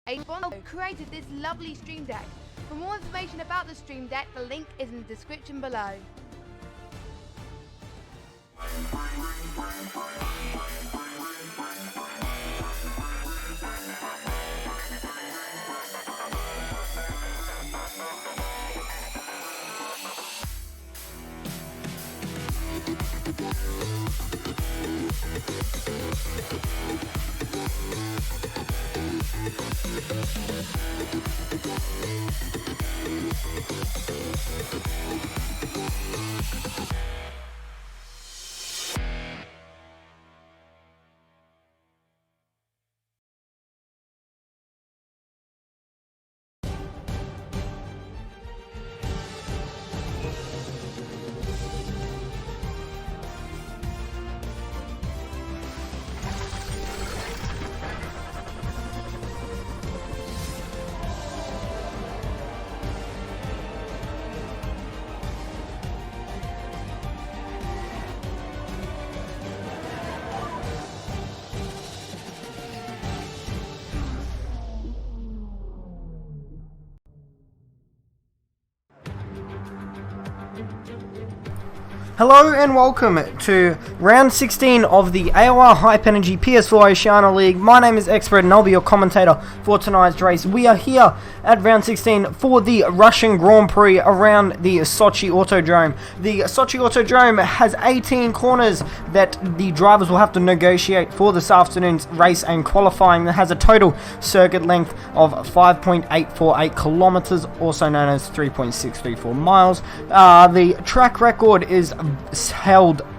a sponsor, created this lovely Stream Deck. For more information about the Stream Deck, the link is in the description below. Hello and welcome to round 16 of the AOR Hype Energy PS4 Oceania League. My name is Expert and I'll be your commentator for tonight's race. We are here at round 16 for the Russian Grand Prix around the Sochi Autodrome. The Sochi Autodrome has 18 corners that the drivers will have to negotiate for this afternoon's race and qualifying. That has a total circuit length of 5.848 kilometers, also known as 3.634 miles. The track record is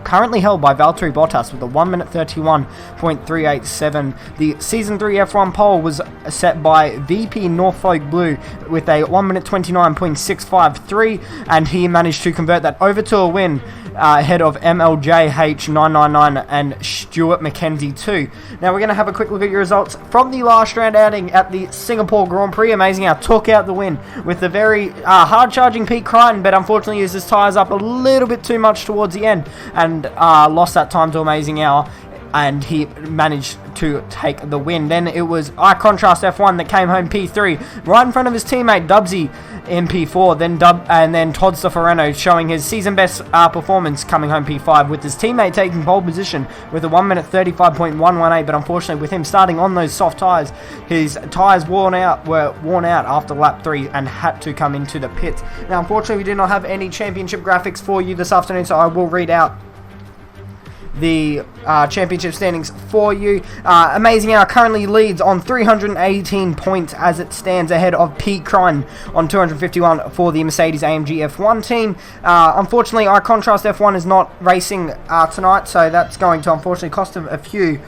currently held by Valtteri Bottas with a 1 minute 31.387. The Season 3 F1 pole was set by VP Norfolk Blue with a 1 minute 29.653, and he managed to convert that over to a win ahead of MLJH999 and Stuart McKenzie 2. Now we're going to have a quick look at your results from the last round outing at the Singapore Grand Prix. Amazing Hour took out the win with the very hard-charging Pete Crichton, but unfortunately used his tyres up a little bit too much towards the end and lost that time to Amazing Hour, and he managed to take the win. Then it was Contrast F1 that came home P3 right in front of his teammate Dubsy in P4, then Todd Stoffareno showing his season best performance coming home P5, with his teammate taking pole position with a 1 minute 35.118, but unfortunately with him starting on those soft tyres, his tyres were worn out after lap 3 and had to come into the pits. Now unfortunately we do not have any championship graphics for you this afternoon, so I will read out the championship standings for you. Amazing Hour currently leads on 318 points as it stands, ahead of Pete Crichton on 251 for the Mercedes AMG F1 team. Unfortunately, Contrast F1 is not racing tonight, so that's going to unfortunately cost him a few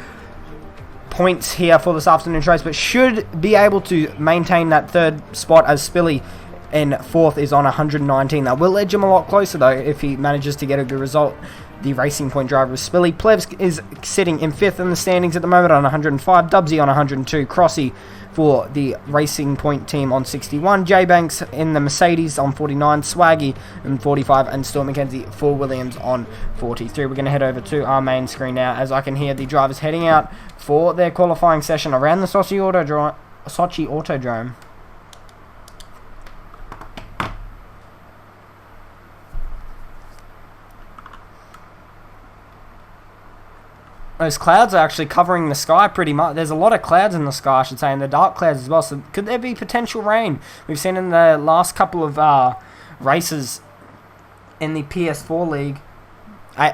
points here for this afternoon's race, but should be able to maintain that third spot, as Spilly in fourth is on 119. That will edge him a lot closer though if he manages to get a good result. The Racing Point driver is Spilly. Plevs is sitting in 5th in the standings at the moment on 105. Dubsy on 102. Crossy for the Racing Point team on 61. J Banks in the Mercedes on 49. Swaggy on 45. And Stuart McKenzie for Williams on 43. We're going to head over to our main screen now, as I can hear the drivers heading out for their qualifying session around the Sochi Autodrome. Those clouds are actually covering the sky pretty much. There's a lot of clouds in the sky, I should say, and the dark clouds as well. So could there be potential rain? We've seen in the last couple of races in the PS4 League,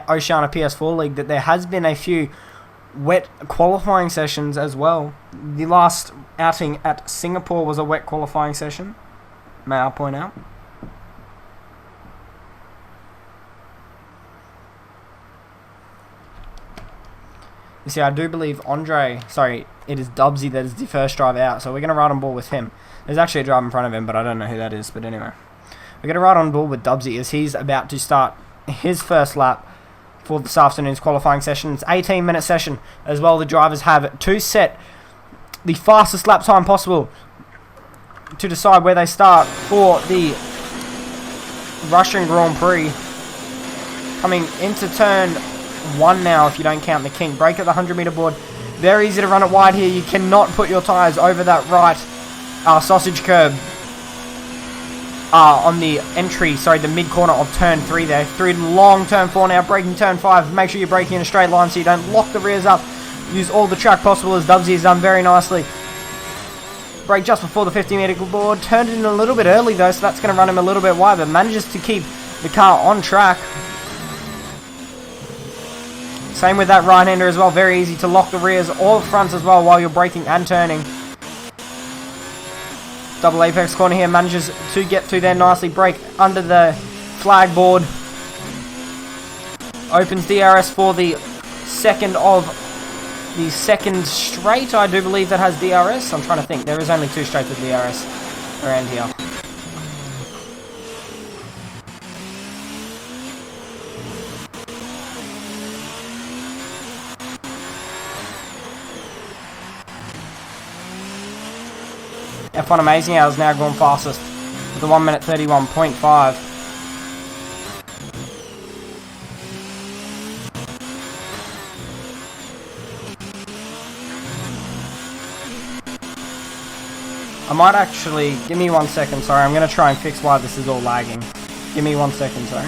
Oceania PS4 League, that there has been a few wet qualifying sessions as well. The last outing at Singapore was a wet qualifying session, may I point out. You see, I do believe it is Dubsy that is the first driver out, so we're going to ride on board with him. There's actually a driver in front of him, but I don't know who that is, but anyway. We're going to ride on board with Dubsy as he's about to start his first lap for this afternoon's qualifying session. It's an 18-minute session as well. The drivers have to set the fastest lap time possible to decide where they start for the Russian Grand Prix. Coming into turn 1 now, if you don't count the king. Brake at the 100-meter board. Very easy to run it wide here. You cannot put your tyres over that right sausage curb on the entry, sorry, the mid corner of turn 3 there. Through long turn 4 now, braking turn 5. Make sure you're braking in a straight line so you don't lock the rears up. Use all the track possible, as Dubsy has done very nicely. Brake just before the 50-meter board. Turned in a little bit early though, so that's going to run him a little bit wide, but manages to keep the car on track. Same with that right-hander as well. Very easy to lock the rears or fronts as well while you're braking and turning. Double apex corner here, manages to get through there nicely. Brake under the flag board. Opens DRS for the second straight, I do believe, that has DRS. I'm trying to think. There is only 2 straights with DRS around here. F1 Amazing Hour is now going fastest with the 1 minute 31.5. I might actually, give me 1 second, sorry, I'm going to try and fix why this is all lagging. Give me 1 second, sorry.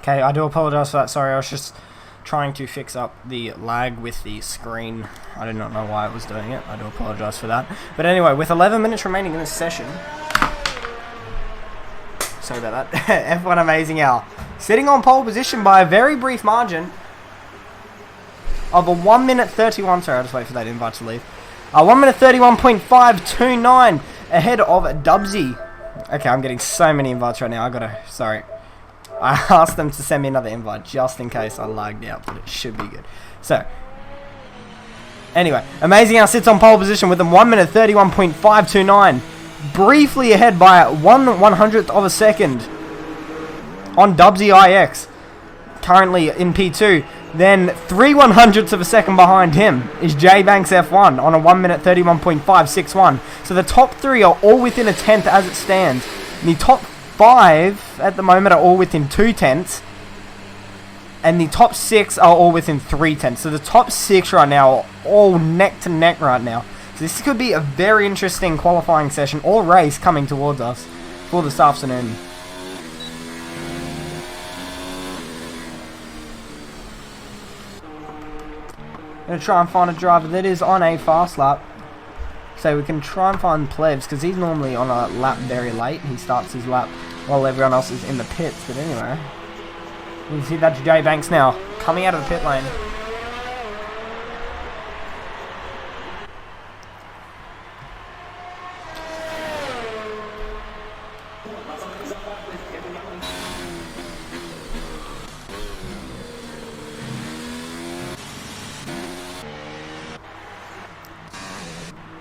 Okay, I do apologize for that. Sorry, I was just trying to fix up the lag with the screen. I do not know why it was doing it. I do apologize for that. But anyway, with 11 minutes remaining in this session, sorry about that, F1 Amazing Hour sitting on pole position by a very brief margin of a 1 minute 31. Sorry, I'll just wait for that invite to leave. 1 minute 31.529 ahead of Dubsy. Okay, I'm getting so many invites right now. Sorry. I asked them to send me another invite just in case I lagged out, but it should be good. So, anyway, Amazing Hour sits on pole position with a 1 minute 31.529. Briefly ahead by 1/100th of a second on Dubsy IX. Currently in P2. Then 3/100ths of a second behind him is J Banks F1 on a 1 minute 31.561. So the top 3 are all within a 10th as it stands. The top 5 at the moment are all within 2/10ths, and the top 6 are all within 3/10ths. So the top 6 right now are all neck to neck right now. So this could be a very interesting qualifying session or race coming towards us for this afternoon. Gonna try and find a driver that is on a fast lap. So we can try and find Plebs, because he's normally on a lap very late. He starts his lap while everyone else is in the pits. But anyway, you can see that's J Banks now, coming out of the pit lane.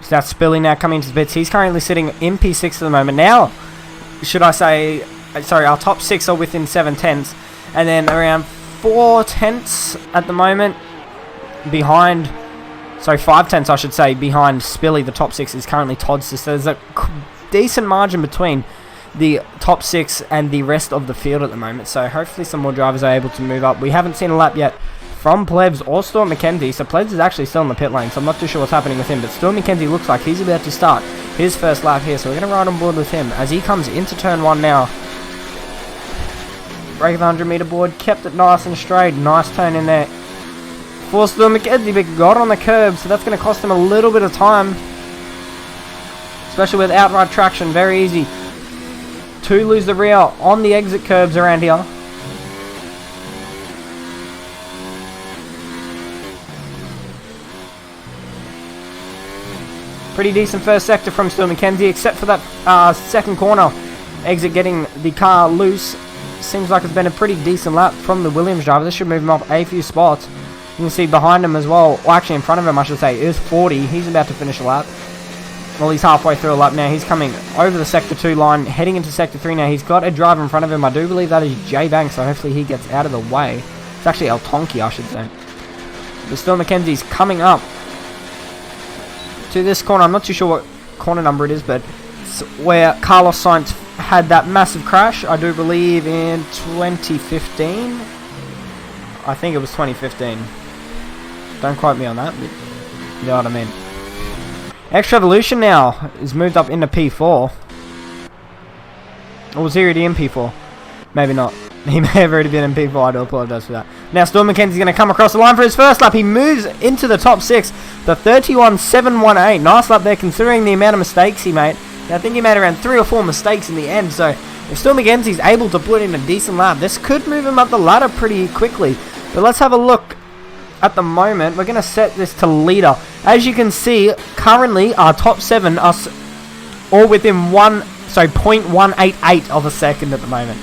So that's Spilly now coming into the pits. He's currently sitting in P6 at the moment. Now, should I say, sorry, our top 6 are within 7 tenths. And then around 4 tenths at the moment behind, sorry, 5 tenths I should say, behind Spilly. The top 6 is currently Todd's. So there's a decent margin between the top 6 and the rest of the field at the moment. So hopefully some more drivers are able to move up. We haven't seen a lap yet from Plebs or Stuart McKenzie. So Plebs is actually still in the pit lane, so I'm not too sure what's happening with him. But Stuart McKenzie looks like he's about to start his first lap here. So we're going to ride on board with him as he comes into turn 1 now. Break of the 100 meter board, kept it nice and straight. Nice turn in there for Stuart McKenzie, but got on the curb, so that's going to cost him a little bit of time. Especially with outright traction, very easy to lose the rear on the exit curbs around here. Pretty decent first sector from Stuart McKenzie, except for that second corner exit getting the car loose. Seems like it's been a pretty decent lap from the Williams driver. This should move him up a few spots. You can see behind him as well, or actually in front of him I should say, is 40. He's about to finish a lap. Well, he's halfway through a lap now. He's coming over the Sector 2 line, heading into Sector 3 now. He's got a driver in front of him. I do believe that is Jay Banks, so hopefully he gets out of the way. It's actually El Tonki, I should say. But still McKenzie's coming up to this corner. I'm not too sure what corner number it is, but it's where Carlos Sainz had that massive crash, I do believe in 2015. I think it was 2015. Don't quote me on that, but you know what I mean. Extra Evolution now is moved up into P4. Or was he already in P4? Maybe not. He may have already been in P4. I do apologize for that. Now Stuart McKenzie's going to come across the line for his first lap. He moves into the top 6. The 31.718. Nice lap there considering the amount of mistakes he made. Now, I think he made around 3 or 4 mistakes in the end. So if Stuart McKenzie's able to put in a decent lap, this could move him up the ladder pretty quickly. But let's have a look. At the moment, we're going to set this to leader. As you can see, currently our top 7 are all within 0.188 of a second at the moment.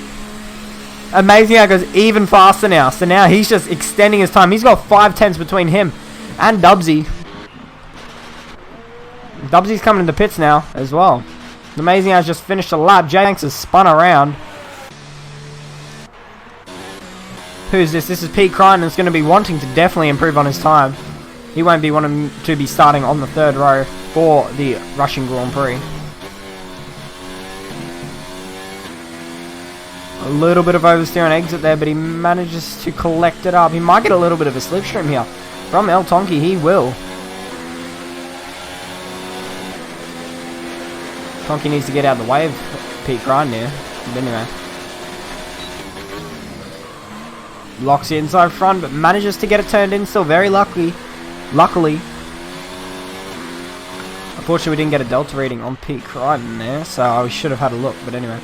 Amazing how it goes even faster now. So now he's just extending his time. He's got 5 tenths between him and Dubsy. Dubsy's coming into pits now as well. Amazing how he's just finished a lap. Jay Banks has spun around. Who's this? This is Pete Crichton, who's going to be wanting to definitely improve on his time. He won't be wanting to be starting on the 3rd row for the Russian Grand Prix. A little bit of oversteer on exit there, but he manages to collect it up. He might get a little bit of a slipstream here from El Tonki. He will. Tonki needs to get out of the way of Pete Crichton here. But anyway. Locks it inside front, but manages to get it turned in. Still very luckily. Unfortunately, we didn't get a delta reading on Pete Crichton there, so we should have had a look, but anyway.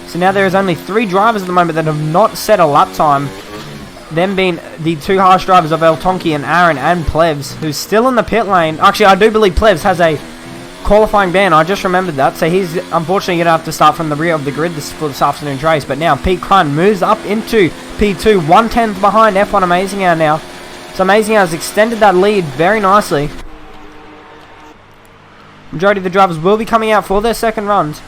So now there is only 3 drivers at the moment that have not set a lap time. Them being the 2 harsh drivers of El Tonki and Aaron and Plebs, who's still in the pit lane. Actually, I do believe Plebs has a qualifying ban. I just remembered that. So he's unfortunately going to have to start from the rear of the grid for this afternoon's race. But now Pete Crichton moves up into P2, 1/10 behind F1 Amazing Hour now. So Amazing Hour has extended that lead very nicely. Majority of the drivers will be coming out for their second runs.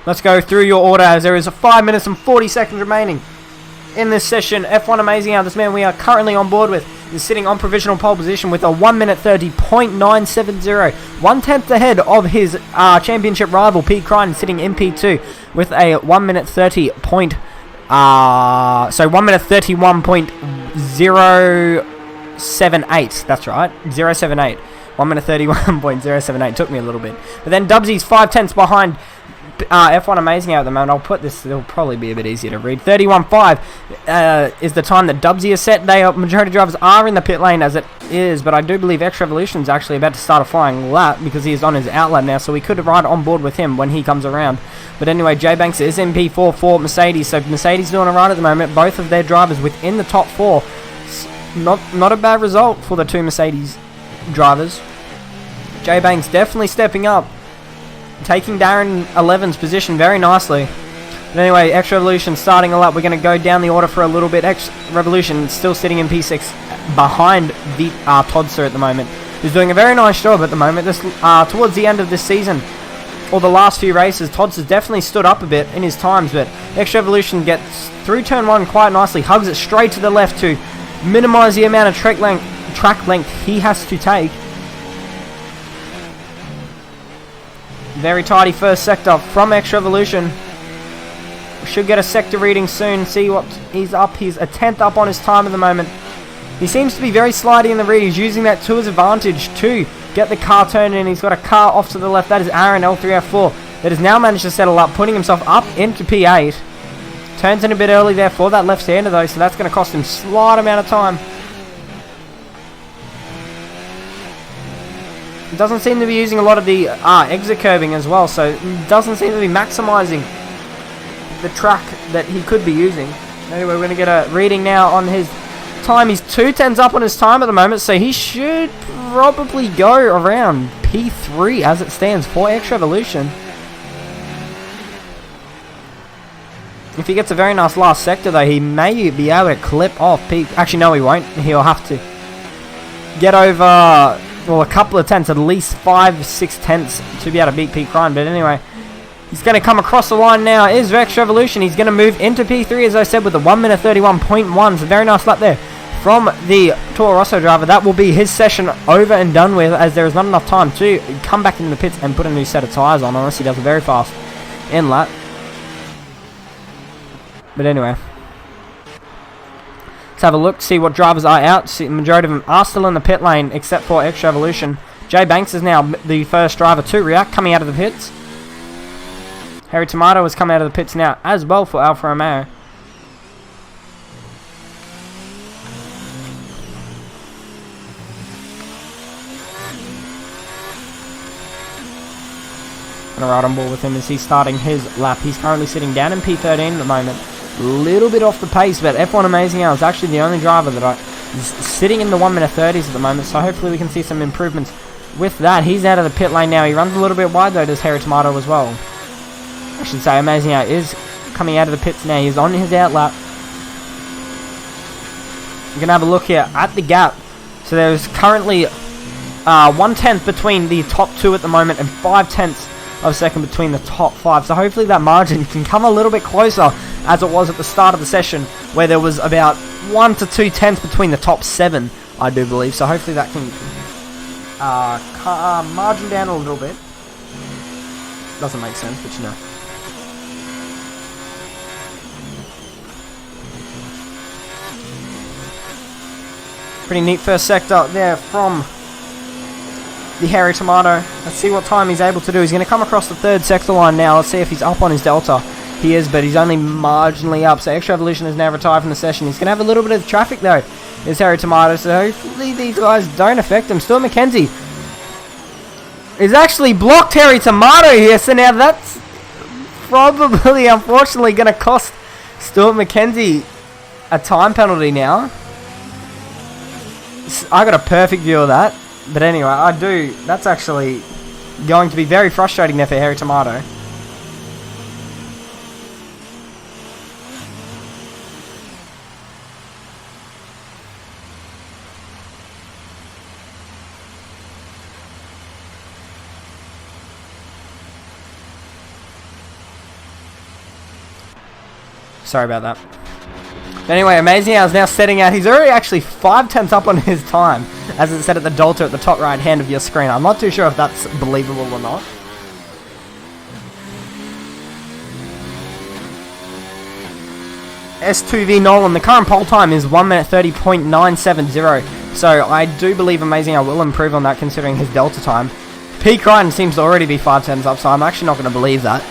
Let's go through your order as there is 5 minutes and 40 seconds remaining in this session. F1 Amazing Hour, this man we are currently on board with, is sitting on provisional pole position with a 1 minute 30.970. 1/10 ahead of his championship rival Pete Crichton, sitting in P2 with a 1 minute 30 point, 1 minute 31.078. That's right, 078. 1 minute 31.078. Took me a little bit. But then Dubsy's 5 tenths behind F1 Amazing Hour at the moment. I'll put this, it'll probably be a bit easier to read. 31.5 is the time that Dubsy has set. Majority of drivers are in the pit lane as it is, but I do believe Extra Evolution is actually about to start a flying lap because he is on his outlap now, so we could ride on board with him when he comes around. But anyway, J Banks is in P4 for Mercedes, so Mercedes doing a ride at the moment. Both of their drivers within the top 4. Not a bad result for the 2 Mercedes drivers. J Banks definitely stepping up taking Darren 11's position very nicely. But anyway, X Revolution starting a lap. We're going to go down the order for a little bit. X Revolution still sitting in P6 behind the Toddster at the moment. He's doing a very nice job at the moment. This towards the end of this season, or the last few races, Toddster's definitely stood up a bit in his times, but X Revolution gets through turn 1 quite nicely, hugs it straight to the left to minimise the amount of track length he has to take. Very tidy first sector from X Revolution. We should get a sector reading soon. See what he's up. He's a 10th up on his time at the moment. He seems to be very slidey in the read. He's using that to his advantage to get the car turned in. He's got a car off to the left. That is Aaron L3F4 that has now managed to settle up, putting himself up into P8. Turns in a bit early there for that left-hander though, so that's going to cost him a slight amount of time. Doesn't seem to be using a lot of the exit curbing as well, so doesn't seem to be maximising the track that he could be using. Anyway, we're going to get a reading now on his time. He's 2/10 up on his time at the moment, so he should probably go around P3 as it stands for X Revolution. If he gets a very nice last sector though, he may be able to clip off P. Actually no, he won't. He'll have to get over, well, a couple of tenths, at least 5-6 tenths to be able to beat Pete Crine. But anyway, he's going to come across the line now. Is X Revolution. He's going to move into P3 as I said with a 1 minute 31.1. So very nice lap there from the Toro Rosso driver. That will be his session over and done with, as there is not enough time to come back into the pits and put a new set of tyres on unless he does a very fast in lap. But anyway, let's have a look, see what drivers are out. See, the majority of them are still in the pit lane except for X Revolution. Jay Banks is now the first driver to react, coming out of the pits. Harry Tomato has come out of the pits now as well for Alfa Romeo. Gonna ride on board with him as he's starting his lap. He's currently sitting down in P13 at the moment. A little bit off the pace, but F1 Amazing Hour is actually the only driver that is sitting in the 1 minute 30s at the moment, so hopefully we can see some improvements with that. He's out of the pit lane now. He runs a little bit wide though, does Harry Tomato as well. I should say Amazing Hour is coming out of the pits now. He's on his out lap. We're going to have a look here at the gap. So there's currently 1/10 between the top two at the moment and 5/10 of a second between the top 5. So hopefully that margin can come a little bit closer as it was at the start of the session, where there was about 1 to 2 tenths between the top 7, I do believe. So hopefully that can margin down a little bit. Doesn't make sense, but you know. Pretty neat first sector there from the Harry Tomato. Let's see what time he's able to do. He's going to come across the third sector line now. Let's see if he's up on his delta. He is, but he's only marginally up. So X Revolution is now retired from the session. He's going to have a little bit of traffic though, is Harry Tomato. So hopefully these guys don't affect him. Stuart McKenzie is actually blocked Harry Tomato here. So now that's probably, unfortunately, going to cost Stuart McKenzie a time penalty now. I got a perfect view of that. But anyway, I do. That's actually going to be very frustrating there for Harry Tomato. Sorry about that. But anyway, Amazing Hour is now setting out. He's already actually 5/10 up on his time, as it said at the delta at the top right hand of your screen. I'm not too sure if that's believable or not. S2V Nolan, the current pole time is 1 minute 30.970. So I do believe Amazing Hour will improve on that considering his delta time. P. Crichton seems to already be 5/10 up, so I'm actually not going to believe that.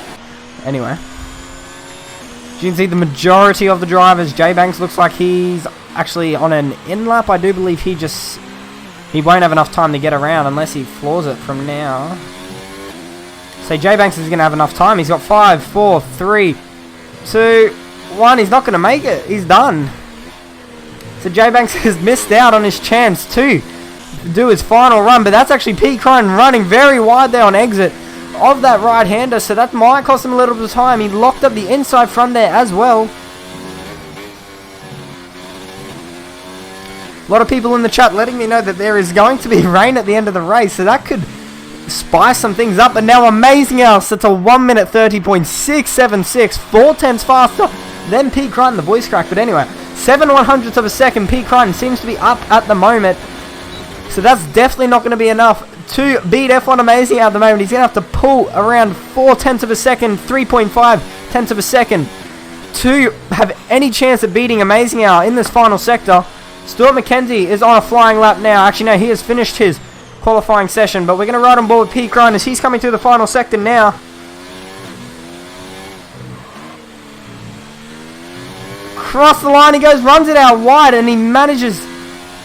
Anyway. You can see the majority of the drivers. J Banks looks like he's actually on an in lap. I do believe he won't have enough time to get around unless he floors it from now. So J Banks is going to have enough time. He's got 5, 4, 3, 2, 1. He's not going to make it. He's done. So J Banks has missed out on his chance to do his final run. But that's actually Pete Crine running very wide there on exit of that right-hander, so that might cost him a little bit of time. He locked up the inside front there as well. A lot of people in the chat letting me know that there is going to be rain at the end of the race, so that could spice some things up. But now Amazing Al sets a 1 minute 30.676, 4/10 faster than P. Crichton, the voice crack. But anyway, 7/100ths of a second. P. Crichton seems to be up at the moment, so that's definitely not going to be enough to beat F1 Amazing Al at the moment. He's going to have to pull around 4/10 of a second, 3.5/10 of a second to have any chance of beating Amazing Al in this final sector. Stuart McKenzie is on a flying lap now. Actually, no, he has finished his qualifying session, but we're going to ride on board with P. Crichton as he's coming through the final sector now. Across the line he goes, runs it out wide, and he manages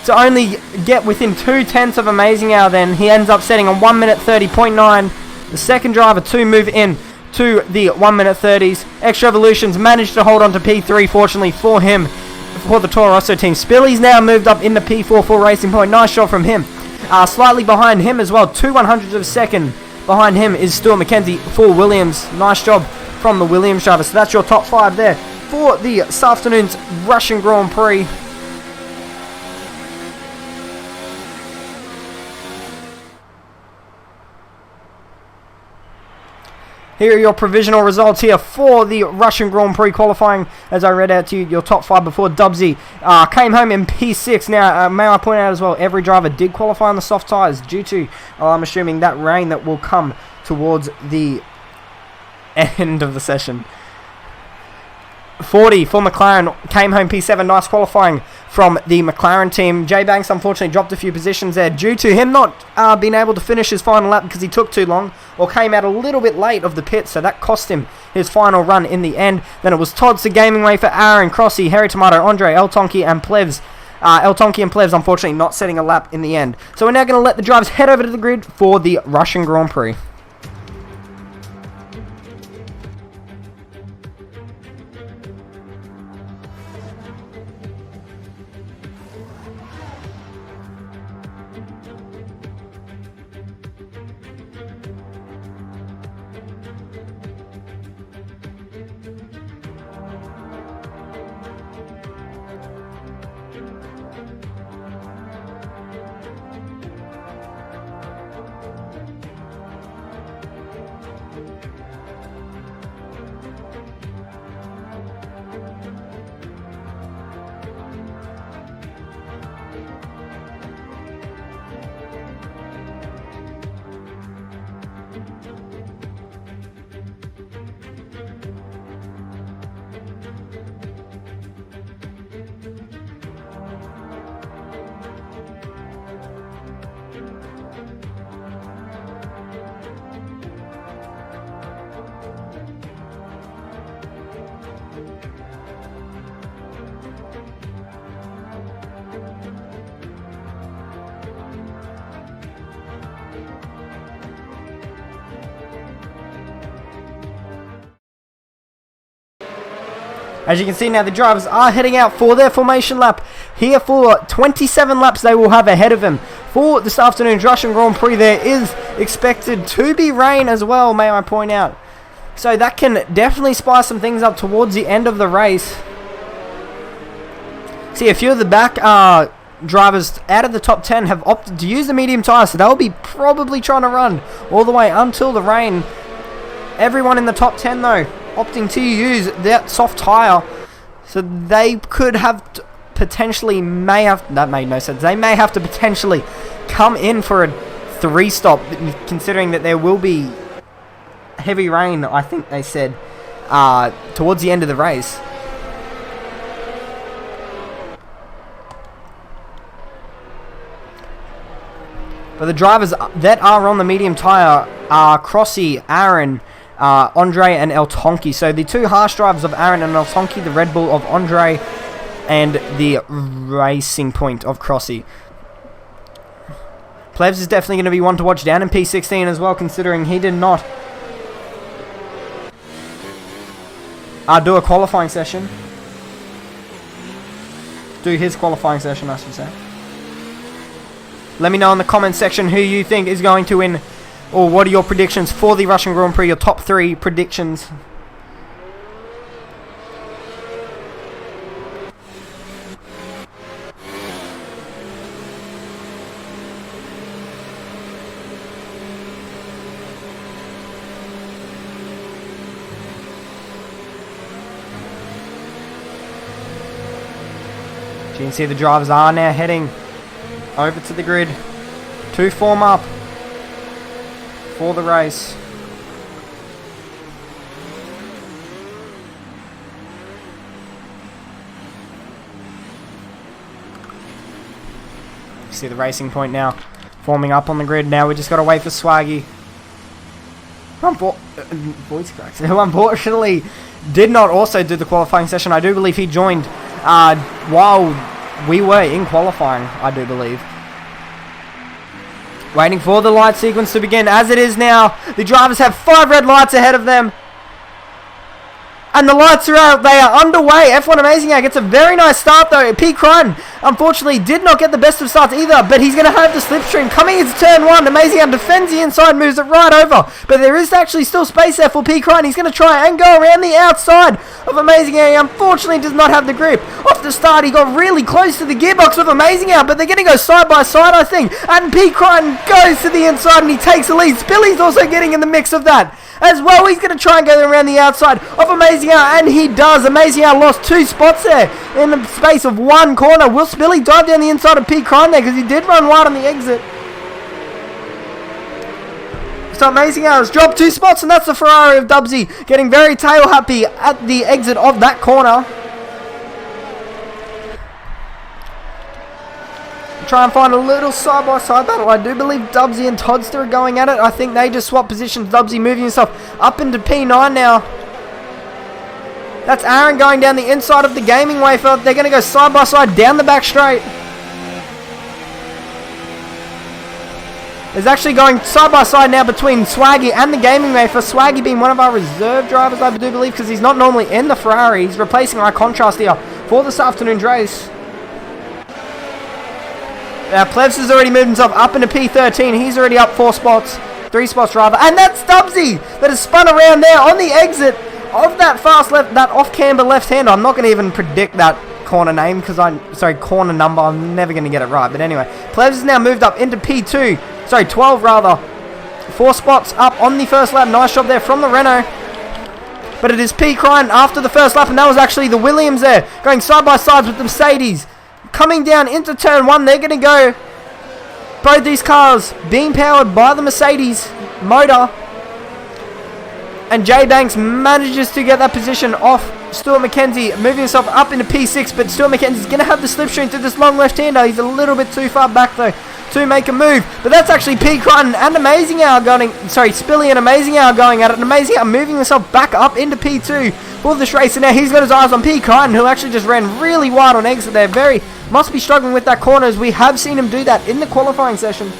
to only get within 2/10 of Amazing Al. Then he ends up setting a 1 minute 30.9. The second driver to move in to the 1 minute 30s. Extra Evolutions managed to hold on to P3, fortunately for him, for the Toro Rosso team. Spilly's now moved up into P4 for Racing Point. Nice shot from him. Slightly behind him as well, 2/100ths of a second behind him is Stuart McKenzie for Williams. Nice job from the Williams driver. So that's your top 5 there for this afternoon's Russian Grand Prix. Here are your provisional results here for the Russian Grand Prix qualifying. As I read out to you, your top 5 before Dubsy came home in P6. Now, may I point out as well, every driver did qualify on the soft tyres due to, I'm assuming, that rain that will come towards the end of the session. 40 for McLaren, came home P7, nice qualifying from the McLaren team. Jay Banks unfortunately dropped a few positions there due to him not being able to finish his final lap because he took too long or came out a little bit late of the pit, so that cost him his final run in the end. Then it was Todd's to Gaming Way for Aaron, Crossy, Harry Tomato, Andre, El Tonki and Plevs. El Tonki and Plevs unfortunately not setting a lap in the end. So we're now going to let the drivers head over to the grid for the Russian Grand Prix. As you can see now, the drivers are heading out for their formation lap. Here for 27 laps they will have ahead of them. For this afternoon's Russian Grand Prix, there is expected to be rain as well, may I point out. So that can definitely spice some things up towards the end of the race. See, a few of the back drivers out of the top 10 have opted to use the medium tyres, so they'll be probably trying to run all the way until the rain. Everyone in the top 10 though opting to use that soft tyre, so they could have potentially that made no sense. They may have to potentially come in for a 3-stop, considering that there will be heavy rain, I think they said, towards the end of the race. But the drivers that are on the medium tyre are Crossy, Aaron, Andre and El Tonki. So the two harsh drivers of Aaron and El Tonki, the Red Bull of Andre and the Racing Point of Crossy. Plebs is definitely going to be one to watch down in P16 as well, considering he did not do a qualifying session. Do his qualifying session, I should say. Let me know in the comment section who you think is going to win Or what are your predictions for the Russian Grand Prix? Your top 3 predictions. You can see the drivers are now heading over to the grid to form up for the race. You see the racing point now forming up on the grid. Now we just got to wait for Swaggy, voice cracks, who unfortunately did not also do the qualifying session. I do believe he joined while we were in qualifying, I do believe. Waiting for the light sequence to begin. As it is now, the drivers have 5 red lights ahead of them. And the lights are out. They are underway. F1 Amazing Hour gets a very nice start though. P. Crun, unfortunately, did not get the best of starts either. But he's going to have the slipstream. Coming into turn 1. Amazing Hour defends the inside, moves it right over. But there is actually still space there for P. Crun. He's going to try and go around the outside of Amazing Hour. He unfortunately does not have the grip. Off the start, he got really close to the gearbox with Amazing Hour. But they're going to go side by side, I think. And P. Crun goes to the inside and he takes the lead. Spilly's also getting in the mix of that as well. He's going to try and go around the outside of Amazing Hour, and he does. Amazing Hour lost 2 spots there in the space of 1 corner. Will Spilly dive down the inside of P. Crime there, because he did run wide on the exit. So Amazing Hour has dropped 2 spots, and that's the Ferrari of Dubsy getting very tail happy at the exit of that corner. Try and find a little side-by-side battle. I do believe Dubsy and Toddster are going at it. I think they just swap positions. Dubsy moving himself up into P9 now. That's Aaron going down the inside of the gaming wafer. They're going to go side-by-side down the back straight. There's actually going side-by-side now between Swaggy and the gaming wafer. Swaggy being one of our reserve drivers, I do believe, because he's not normally in the Ferrari. He's replacing our contrast here for this afternoon's race. Now, Plebs has already moved himself up into P13. He's already up 4 spots. 3 spots, rather. And that's Dubsy that has spun around there on the exit of that fast left, that off-camber left-hander. I'm not going to even predict that corner name, because corner number. I'm never going to get it right. But anyway, Plebs has now moved up into P2. Sorry, 12, rather. 4 spots up on the first lap. Nice job there from the Renault. But it is P. Crine after the first lap, and that was actually the Williams there, going side-by-sides with the Mercedes. Coming down into turn 1, they're going to go. Both these cars being powered by the Mercedes motor. And Jay Banks manages to get that position off Stuart McKenzie, moving himself up into P6. But Stuart McKenzie's going to have the slipstream through this long left-hander. He's a little bit too far back though to make a move. But that's actually P. Crutton and Amazing Hour going, Spilly and Amazing Hour going at it. And Amazing Hour moving himself back up into P2 for this race. And now he's got his eyes on P. Crutton, who actually just ran really wide on exit there. Must be struggling with that corner, as we have seen him do that in the qualifying session.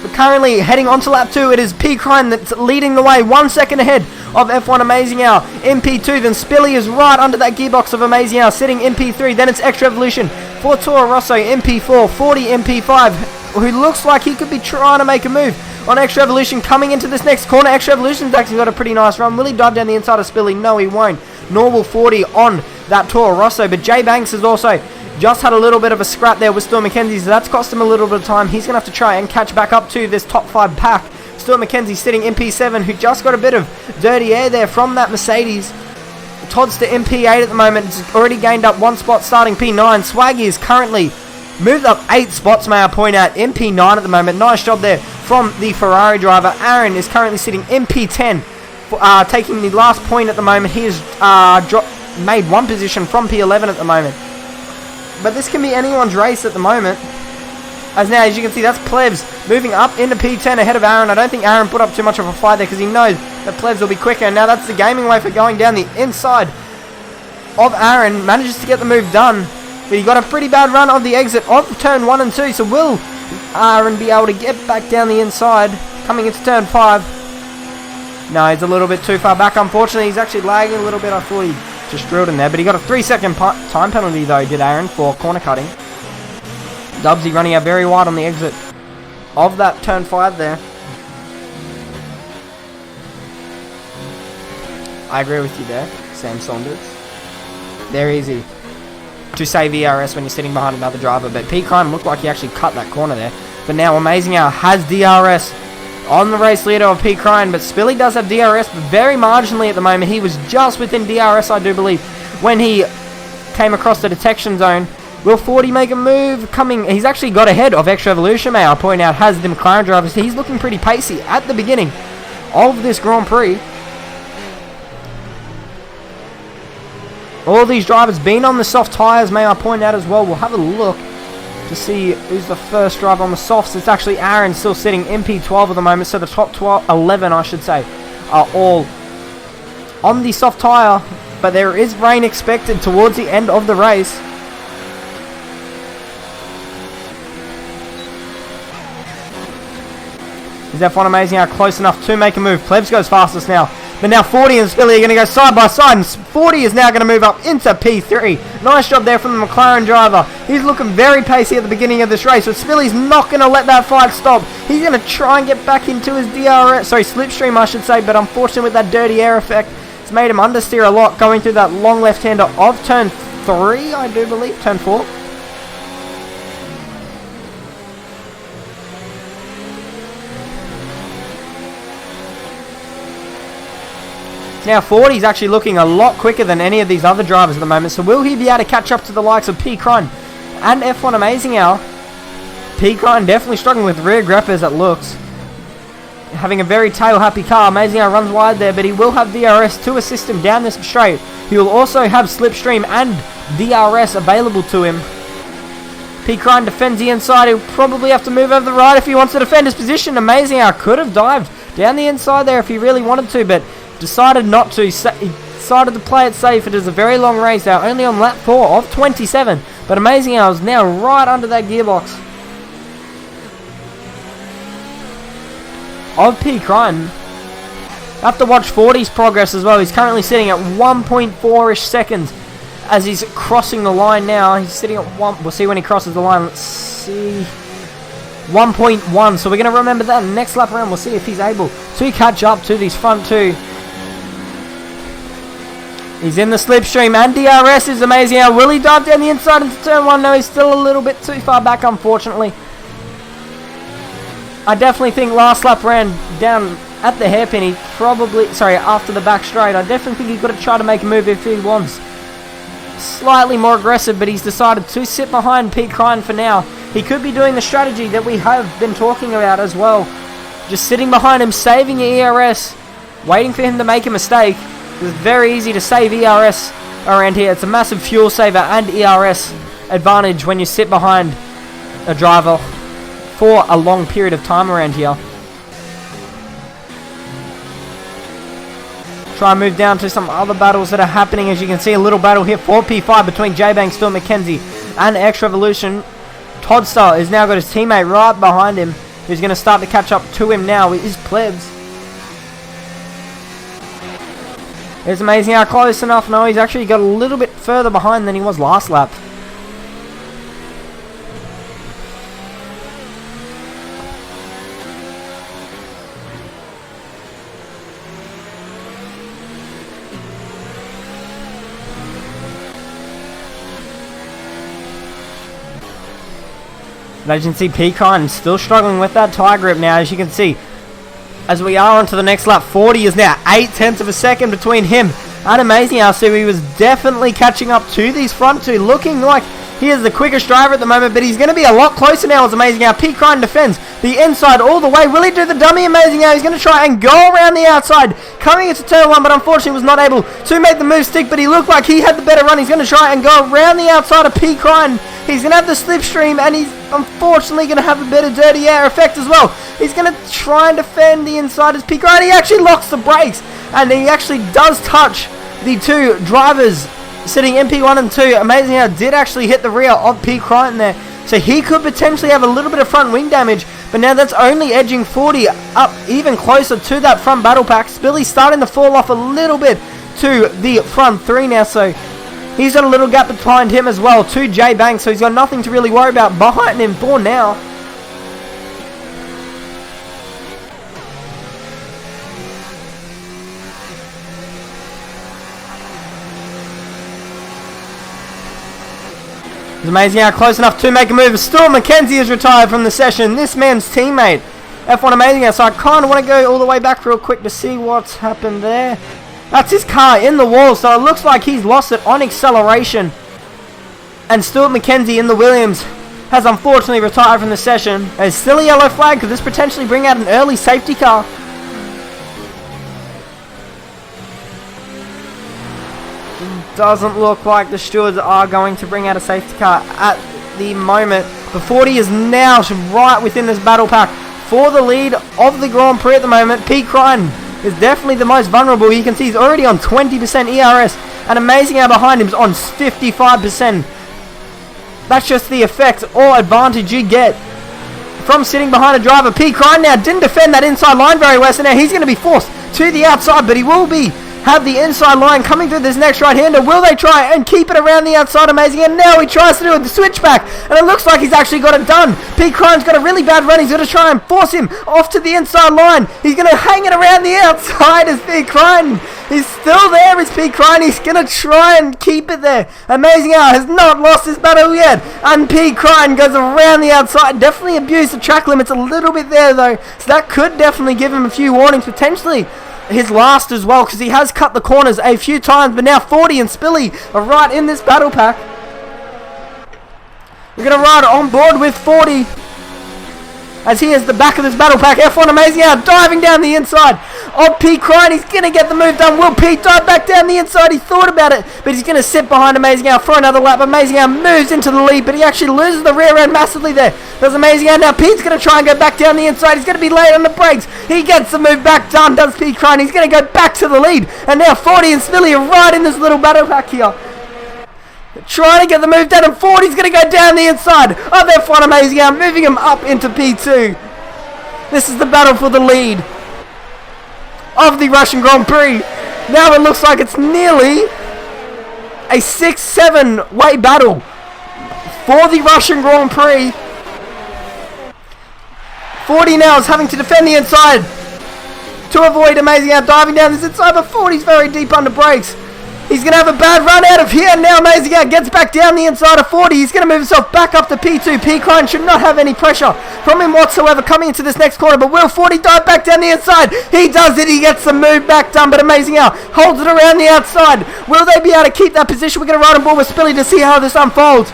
But currently heading on to lap 2, it is P. Crine that's leading the way, 1 second ahead of F1 Amazing Hour in P2. Then Spilly is right under that gearbox of Amazing Hour, sitting in P3. Then it's Extra Evolution for Toro Rosso in P4, 40 in P5, who looks like he could be trying to make a move on Extra Evolution coming into this next corner. Extra Evolution's actually got a pretty nice run. Will he dive down the inside of Spilly? No, he won't. Nor will 40 on that Toro Rosso. But Jay Banks has also just had a little bit of a scrap there with Stuart McKenzie, so that's cost him a little bit of time. He's going to have to try and catch back up to this top 5 pack. Stuart McKenzie sitting in P7, who just got a bit of dirty air there from that Mercedes. Todd's to in P8 at the moment. It's already gained up 1 spot starting P9. Swaggy is currently moved up 8 spots, may I point out, in P9 at the moment. Nice job there from the Ferrari driver. Aaron is currently sitting in P10, taking the last point at the moment. He has made 1 position from P11 at the moment. But this can be anyone's race at the moment. As you can see, that's Plebs moving up into P10 ahead of Aaron. I don't think Aaron put up too much of a fight there, because he knows that Plebs will be quicker. And now that's the gaming wafer going down the inside of Aaron. Manages to get the move done. But he got a pretty bad run of the exit of turn 1 and 2. So will Aaron be able to get back down the inside coming into turn 5? No, he's a little bit too far back. Unfortunately, he's actually lagging a little bit. I thought he just drilled in there. But he got a 3-second time penalty though, did Aaron, for corner cutting. Dubsy running out very wide on the exit of that turn 5 there. I agree with you there, Sam Saunders. They're easy to save ERS when you're sitting behind another driver, but P. Crime looked like he actually cut that corner there. But now Amazing Hour has DRS on the race leader of P. Crime, but Spilly does have DRS, but very marginally at the moment. He was just within DRS, I do believe, when he came across the detection zone. Will 40 make a move? He's actually got ahead of Extra Evolution, may I point out, has the McLaren driver, so he's looking pretty pacey at the beginning of this Grand Prix. All these drivers been on the soft tyres, may I point out as well. We'll have a look to see who's the first driver on the softs. It's actually Aaron still sitting in P12 at the moment, so the top 11, I should say, are all on the soft tyre, but there is rain expected towards the end of the race. Is F1 Amazing Hour close enough to make a move? Plebs goes fastest now. But now 40 and Spilly are going to go side by side, and 40 is now going to move up into P3. Nice job there from the McLaren driver. He's looking very pacey at the beginning of this race, but Spilly's not going to let that fight stop. He's going to try and get back into his slipstream, I should say, but unfortunately with that dirty air effect, it's made him understeer a lot going through that long left-hander of turn 3, I do believe, turn 4. Now 40's actually looking a lot quicker than any of these other drivers at the moment, so will he be able to catch up to the likes of P. Crun and F1 Amazing Hour? P. Crun definitely struggling with rear grip as it looks. Having a very tail-happy car. Amazing Hour runs wide there, but he will have DRS to assist him down this straight. He will also have slipstream and DRS available to him. P. Crun defends the inside. He'll probably have to move over the right if he wants to defend his position. Amazing Hour could have dived down the inside there if he really wanted to, but decided not to. He decided to play it safe. It is a very long race now, only on lap 4 of 27. But Amazing Hour is now right under that gearbox of P. Crun. Have to watch 40's progress as well. He's currently sitting at 1.4-ish seconds as he's crossing the line now. He's sitting at 1. We'll see when he crosses the line. Let's see. 1.1. So we're going to remember that next lap around. We'll see if he's able to catch up to these front two. He's in the slipstream and DRS is Amazing Hour. Will he dive down the inside into turn 1? No, he's still a little bit too far back, unfortunately. I definitely think last lap ran down at the hairpin. He probably, after the back straight. I definitely think he's got to try to make a move if he wants. Slightly more aggressive, but he's decided to sit behind P. Crun for now. He could be doing the strategy that we have been talking about as well. Just sitting behind him, saving your ERS, waiting for him to make a mistake. It's very easy to save ERS around here. It's a massive fuel saver and ERS advantage when you sit behind a driver for a long period of time around here. Try and move down to some other battles that are happening. As you can see, a little battle here for P5 between J-Bang, Stuart McKenzie and X Revolution. Toddster has now got his teammate right behind him, who's going to start to catch up to him now with his plebs. It's Amazing how close enough. No, he's actually got a little bit further behind than he was last lap. But as you can see, P. Crun still struggling with that tie grip now, as you can see. As we are on to the next lap, 40 is now 0.8 of a second between him and Amazing Hour. So he was definitely catching up to these front two, looking like he is the quickest driver at the moment, but he's going to be a lot closer now as Amazing Hour. P. Crun defends the inside all the way. Will he do the dummy? Amazing Hour, he's going to try and go around the outside, coming into turn 1, but unfortunately was not able to make the move stick, but he looked like he had the better run. He's going to try and go around the outside of P. Crun. He's going to have the slipstream, and he's unfortunately going to have a bit of dirty air effect as well. He's going to try and defend the inside as P. Crun. He actually locks the brakes, and he actually does touch the two drivers sitting in P1 and 2. Amazing how did actually hit the rear of P. Crichton there. So he could potentially have a little bit of front wing damage, but now that's only edging 40 up even closer to that front battle pack. Spilly's starting to fall off a little bit to the front 3 now, so He's got a little gap behind him as well to J Banks, so he's got nothing to really worry about behind him for now. It's amazing how close enough to make a move. Stuart McKenzie is retired from the session. This man's teammate. F1 Amazing. So I kind of want to go all the way back real quick to see what's happened there. That's his car in the wall. So it looks like he's lost it on acceleration. And Stuart McKenzie in the Williams has unfortunately retired from the session. There's still a yellow flag. Could this potentially bring out an early safety car? Doesn't look like the stewards are going to bring out a safety car at the moment. But 40 is now right within this battle pack for the lead of the Grand Prix at the moment. Pete Crichton is definitely the most vulnerable. You can see he's already on 20% ERS, and amazing how behind him is on 55%. That's just the effect or advantage you get from sitting behind a driver. Pete Crichton now didn't defend that inside line very well, so now he's going to be forced to the outside, but he will have the inside line coming through this next right-hander. Will they try and keep it around the outside? Amazing. And now he tries to do the switchback, and it looks like he's actually got it done. Pete Crichton's got a really bad run. He's going to try and force him off to the inside line. He's going to hang it around the outside as Pete Crichton. He's still there as Pete Crichton. He's going to try and keep it there. Amazing Hour has not lost his battle yet, and Pete Crichton goes around the outside. Definitely abused the track limits a little bit there though, so that could definitely give him a few warnings, potentially his last as well, because he has cut the corners a few times. But now 40 and Spilly are right in this battle pack. We're going to ride on board with 40 as he is the back of this battle pack. F1 Amazing Hour diving down the inside of Pete Crichton. He's going to get the move done. Will Pete dive back down the inside? He thought about it, but he's going to sit behind Amazing Hour for another lap. Amazing Hour moves into the lead, but he actually loses the rear end massively there. Does Amazing Hour. Now Pete's going to try and go back down the inside. He's going to be late on the brakes. He gets the move back done, does Pete Crichton. He's going to go back to the lead, and now 40 and Spilly are right in this little battle pack here, trying to get the move done, and 40's going to go down the inside of F1 Amazing Hour, moving him up into P2. This is the battle for the lead of the Russian Grand Prix. Now it looks like it's nearly a 6-7 way battle for the Russian Grand Prix. 40 now is having to defend the inside to avoid Amazing Hour diving down this inside, but 40's very deep under brakes. He's going to have a bad run out of here. Now Amazing Hour gets back down the inside of 40. He's going to move himself back up to P2. Pete Crichton should not have any pressure from him whatsoever coming into this next corner. But will 40 dive back down the inside? He does it. He gets the move back done. But Amazing Hour holds it around the outside. Will they be able to keep that position? We're going to ride on board with Spilly to see how this unfolds.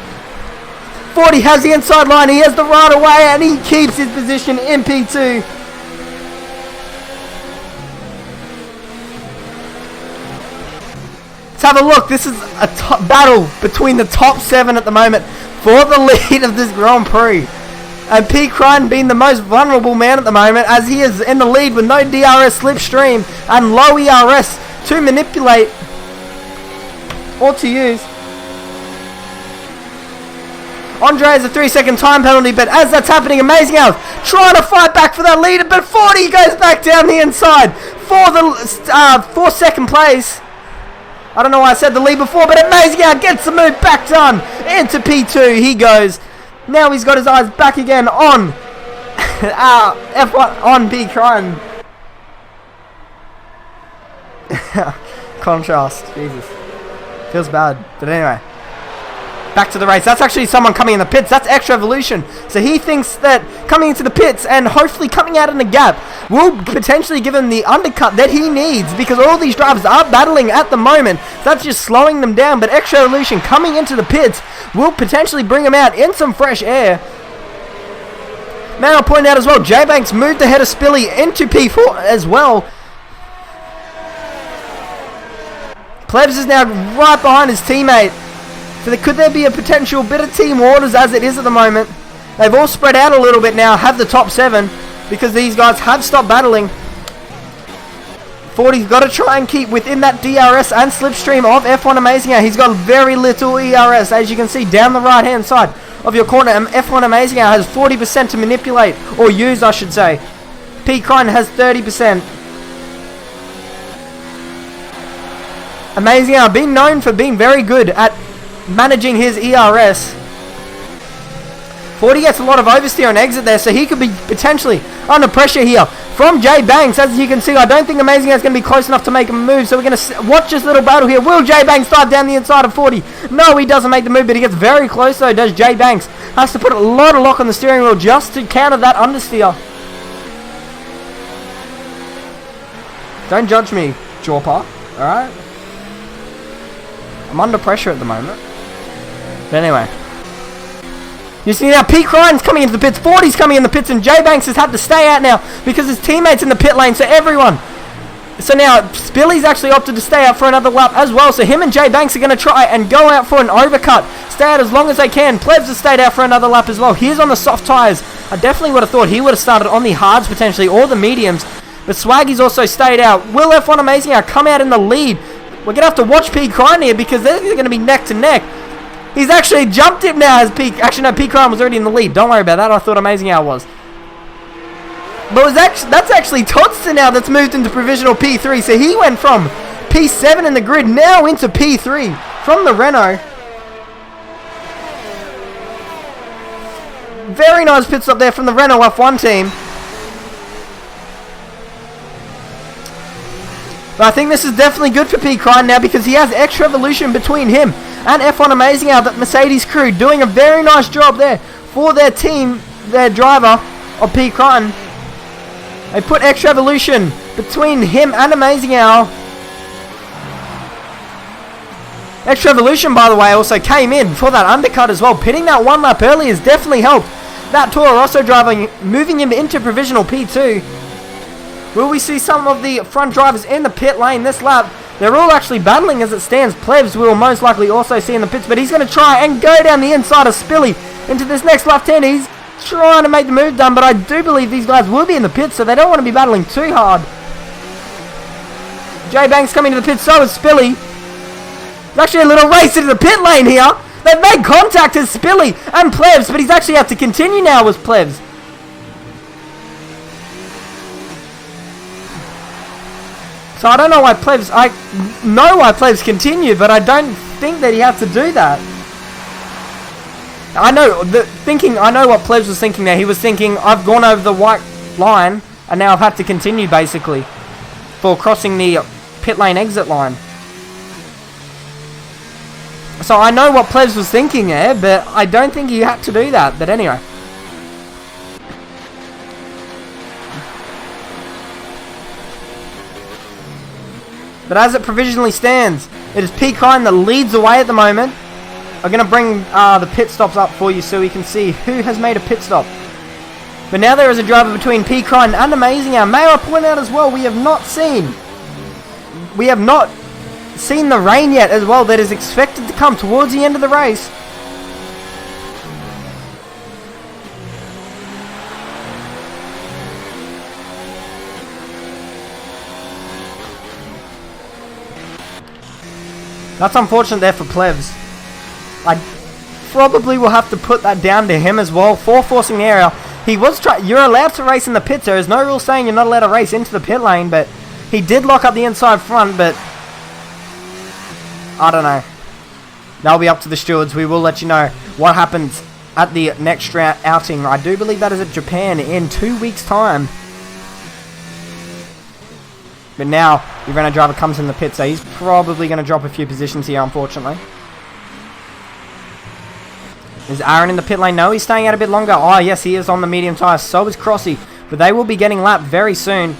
40 has the inside line. He has the right away, and he keeps his position in P2. Let's have a look. This is a battle between the top 7 at the moment for the lead of this Grand Prix. And Pete Crichton being the most vulnerable man at the moment, as he is in the lead with no DRS slipstream and low ERS to manipulate or to use. Andre has a 3-second time penalty, but as that's happening, Amazing Hour trying to fight back for that lead, but 40 goes back down the inside for the second place. I don't know why I said the lead before, but Amazing Hour gets the move back done into P2. He goes. Now he's got his eyes back again on F1 on Pete Crichton. Contrast, Jesus, feels bad, but anyway. Back to the race. That's actually someone coming in the pits. That's Extra Evolution. So he thinks that coming into the pits and hopefully coming out in the gap will potentially give him the undercut that he needs, because all these drivers are battling at the moment. So that's just slowing them down. But Extra Evolution coming into the pits will potentially bring him out in some fresh air. Man, I'll point out as well, J-Banks moved ahead of Spilly into P4 as well. Plebs is now right behind his teammate. So could there be a potential bit of team orders as it is at the moment? They've all spread out a little bit now, have the top 7, because these guys have stopped battling. 40's got to try and keep within that DRS and slipstream of F1 Amazing Hour. He's got very little ERS, as you can see down the right hand side of your corner. F1 Amazing Hour has 40% to manipulate, or use I should say. Pete Crichton has 30%. Amazing Hour, been known for being very good at managing his ERS. 40 gets a lot of oversteer and exit there, so he could be potentially under pressure here from Jay Banks. As you can see, I don't think Amazing Hour is going to be close enough to make a move, so we're going to watch this little battle here. Will Jay Banks dive down the inside of 40? No, he doesn't make the move, but he gets very close, though, does Jay Banks. Has to put a lot of lock on the steering wheel just to counter that understeer. Don't judge me, Jawpa, alright? I'm under pressure at the moment. But anyway. You see now, Pete Ryan's coming into the pits, 40's coming in the pits, and Jay Banks has had to stay out now because his teammate's in the pit lane, so everyone. So now, Spilly's actually opted to stay out for another lap as well, so him and Jay Banks are going to try and go out for an overcut. Stay out as long as they can. Plebs has stayed out for another lap as well. He's on the soft tyres. I definitely would have thought he would have started on the hards potentially, or the mediums, but Swaggy's also stayed out. Will F1 Amazing Hour come out in the lead? We're going to have to watch Pete Ryan here because they're going to be neck to neck. He's actually jumped him now as Pete. Actually, no, Pete Ryan was already in the lead. Don't worry about that. I thought Amazing Hour was. But that's actually Todson now that's moved into provisional P3. So he went from P7 in the grid now into P3 from the Renault. Very nice pit stop there from the Renault F1 team. But I think this is definitely good for Pete Ryan now because he has extra evolution between him and F1 Amazing Hour, that Mercedes crew doing a very nice job there for their team, their driver of Pete Ryan. They put extra evolution between him and Amazing Hour. Extra evolution, by the way, also came in for that undercut as well. Pitting that one lap early has definitely helped that Toro Rosso driver, moving him into provisional P2. Will we see some of the front drivers in the pit lane this lap? They're all actually battling as it stands. Plebs we will most likely also see in the pits, but he's going to try and go down the inside of Spilly into this next left hand. He's trying to make the move done, but I do believe these guys will be in the pits, so they don't want to be battling too hard. Jay Banks coming to the pits, so is Spilly. There's actually a little race into the pit lane here. They've made contact as Spilly and Plebs, but he's actually had to continue now with Plebs. So I don't know why Plebs, I know why Plebs continued, but I don't think that he had to do that. I know what Plebs was thinking there. He was thinking, I've gone over the white line, and now I've had to continue, basically, for crossing the pit lane exit line. So I know what Plebs was thinking there, but I don't think he had to do that. But anyway. But as it provisionally stands, it is Pete Ryan that leads the way at the moment. I'm going to bring the pit stops up for you so we can see who has made a pit stop. But now there is a driver between Pete Ryan and Amazing Hour. May I point out as well, we have not seen the rain yet as well that is expected to come towards the end of the race. That's unfortunate there for Plebs. I probably will have to put that down to him as well for forcing the area. He was you're allowed to race in the pits. There is no rule saying you're not allowed to race into the pit lane, but he did lock up the inside front, but I don't know. That'll be up to the stewards. We will let you know what happens at the next outing. I do believe that is at Japan in 2 weeks' time. But now, the Renault driver comes in the pit, so he's probably going to drop a few positions here, unfortunately. Is Aaron in the pit lane? No, he's staying out a bit longer. Oh, yes, he is on the medium tyre. So is Crossy. But they will be getting lapped very soon.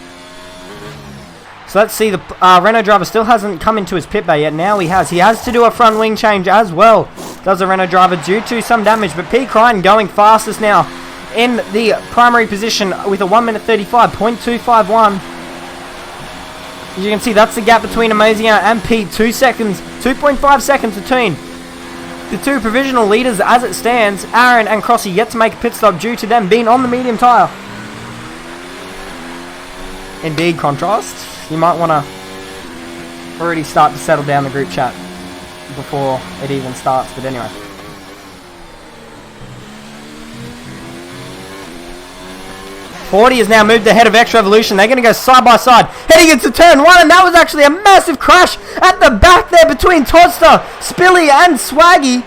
So let's see. The Renault driver still hasn't come into his pit bay yet. Now he has. He has to do a front wing change as well. Does the Renault driver due to some damage. But Pete Ryan going fastest now in the primary position with a 1 minute 35.251. As you can see, that's the gap between Amazing Hour and Pete. 2 seconds, 2.5 seconds between the two provisional leaders as it stands. Aaron and Crossy yet to make a pit stop due to them being on the medium tyre. Indeed, contrast. You might want to already start to settle down the group chat before it even starts, but anyway. 40 has now moved ahead of X Revolution. They're going to go side by side, heading into turn 1, and that was actually a massive crash at the back there between Todster, Spilly, and Swaggy.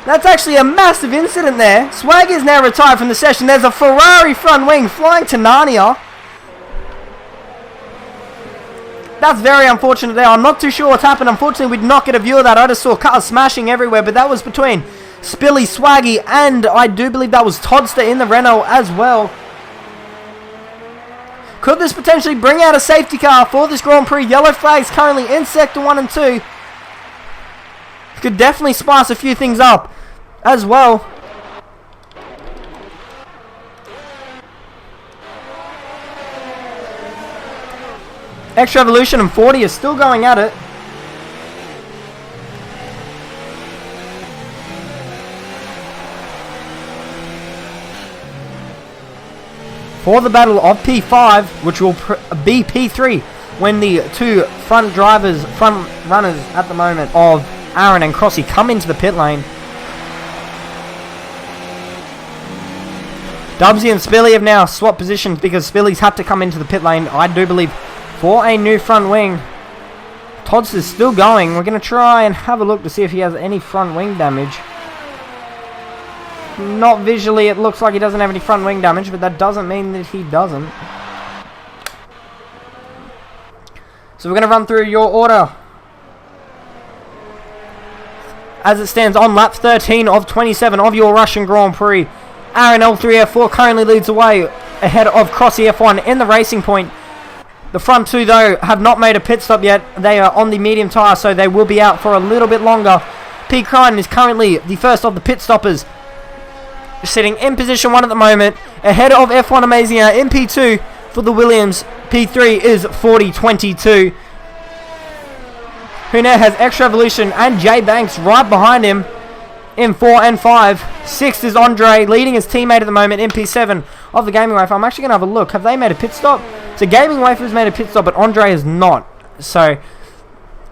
That's actually a massive incident there. Swaggy is now retired from the session. There's a Ferrari front wing flying to Narnia. That's very unfortunate there. I'm not too sure what's happened. Unfortunately, we did not get a view of that. I just saw cars smashing everywhere, but that was between Spilly, Swaggy, and I do believe that was Todster in the Renault as well. Could this potentially bring out a safety car for this Grand Prix? Yellow flags currently in Sector 1 and 2. Could definitely spice a few things up as well. X Revolution and 40 is still going at it. For the battle of P5, which will be P3, when the two front runners at the moment of Aaron and Crossy come into the pit lane. Dubsy and Spilly have now swapped positions because Spilly's had to come into the pit lane, I do believe, for a new front wing. Todd's is still going. We're going to try and have a look to see if he has any front wing damage. Not visually, it looks like he doesn't have any front wing damage, but that doesn't mean that he doesn't. So we're going to run through your order. As it stands on lap 13 of 27 of your Russian Grand Prix, Aaron L3F4 currently leads away ahead of Crossy F1 in the racing point. The front two, though, have not made a pit stop yet. They are on the medium tyre, so they will be out for a little bit longer. P. Crichton is currently the first of the pit stoppers, sitting in position 1 at the moment, ahead of F1 Amazing Hour in P2 for the Williams. P3 is 40-22. Who now has X Revolution and Jay Banks right behind him in 4 and 5. 6th is Andre, leading his teammate at the moment in P7 of the Gaming Wafer. I'm actually going to have a look. Have they made a pit stop? So Gaming Wafer has made a pit stop, but Andre has not. So,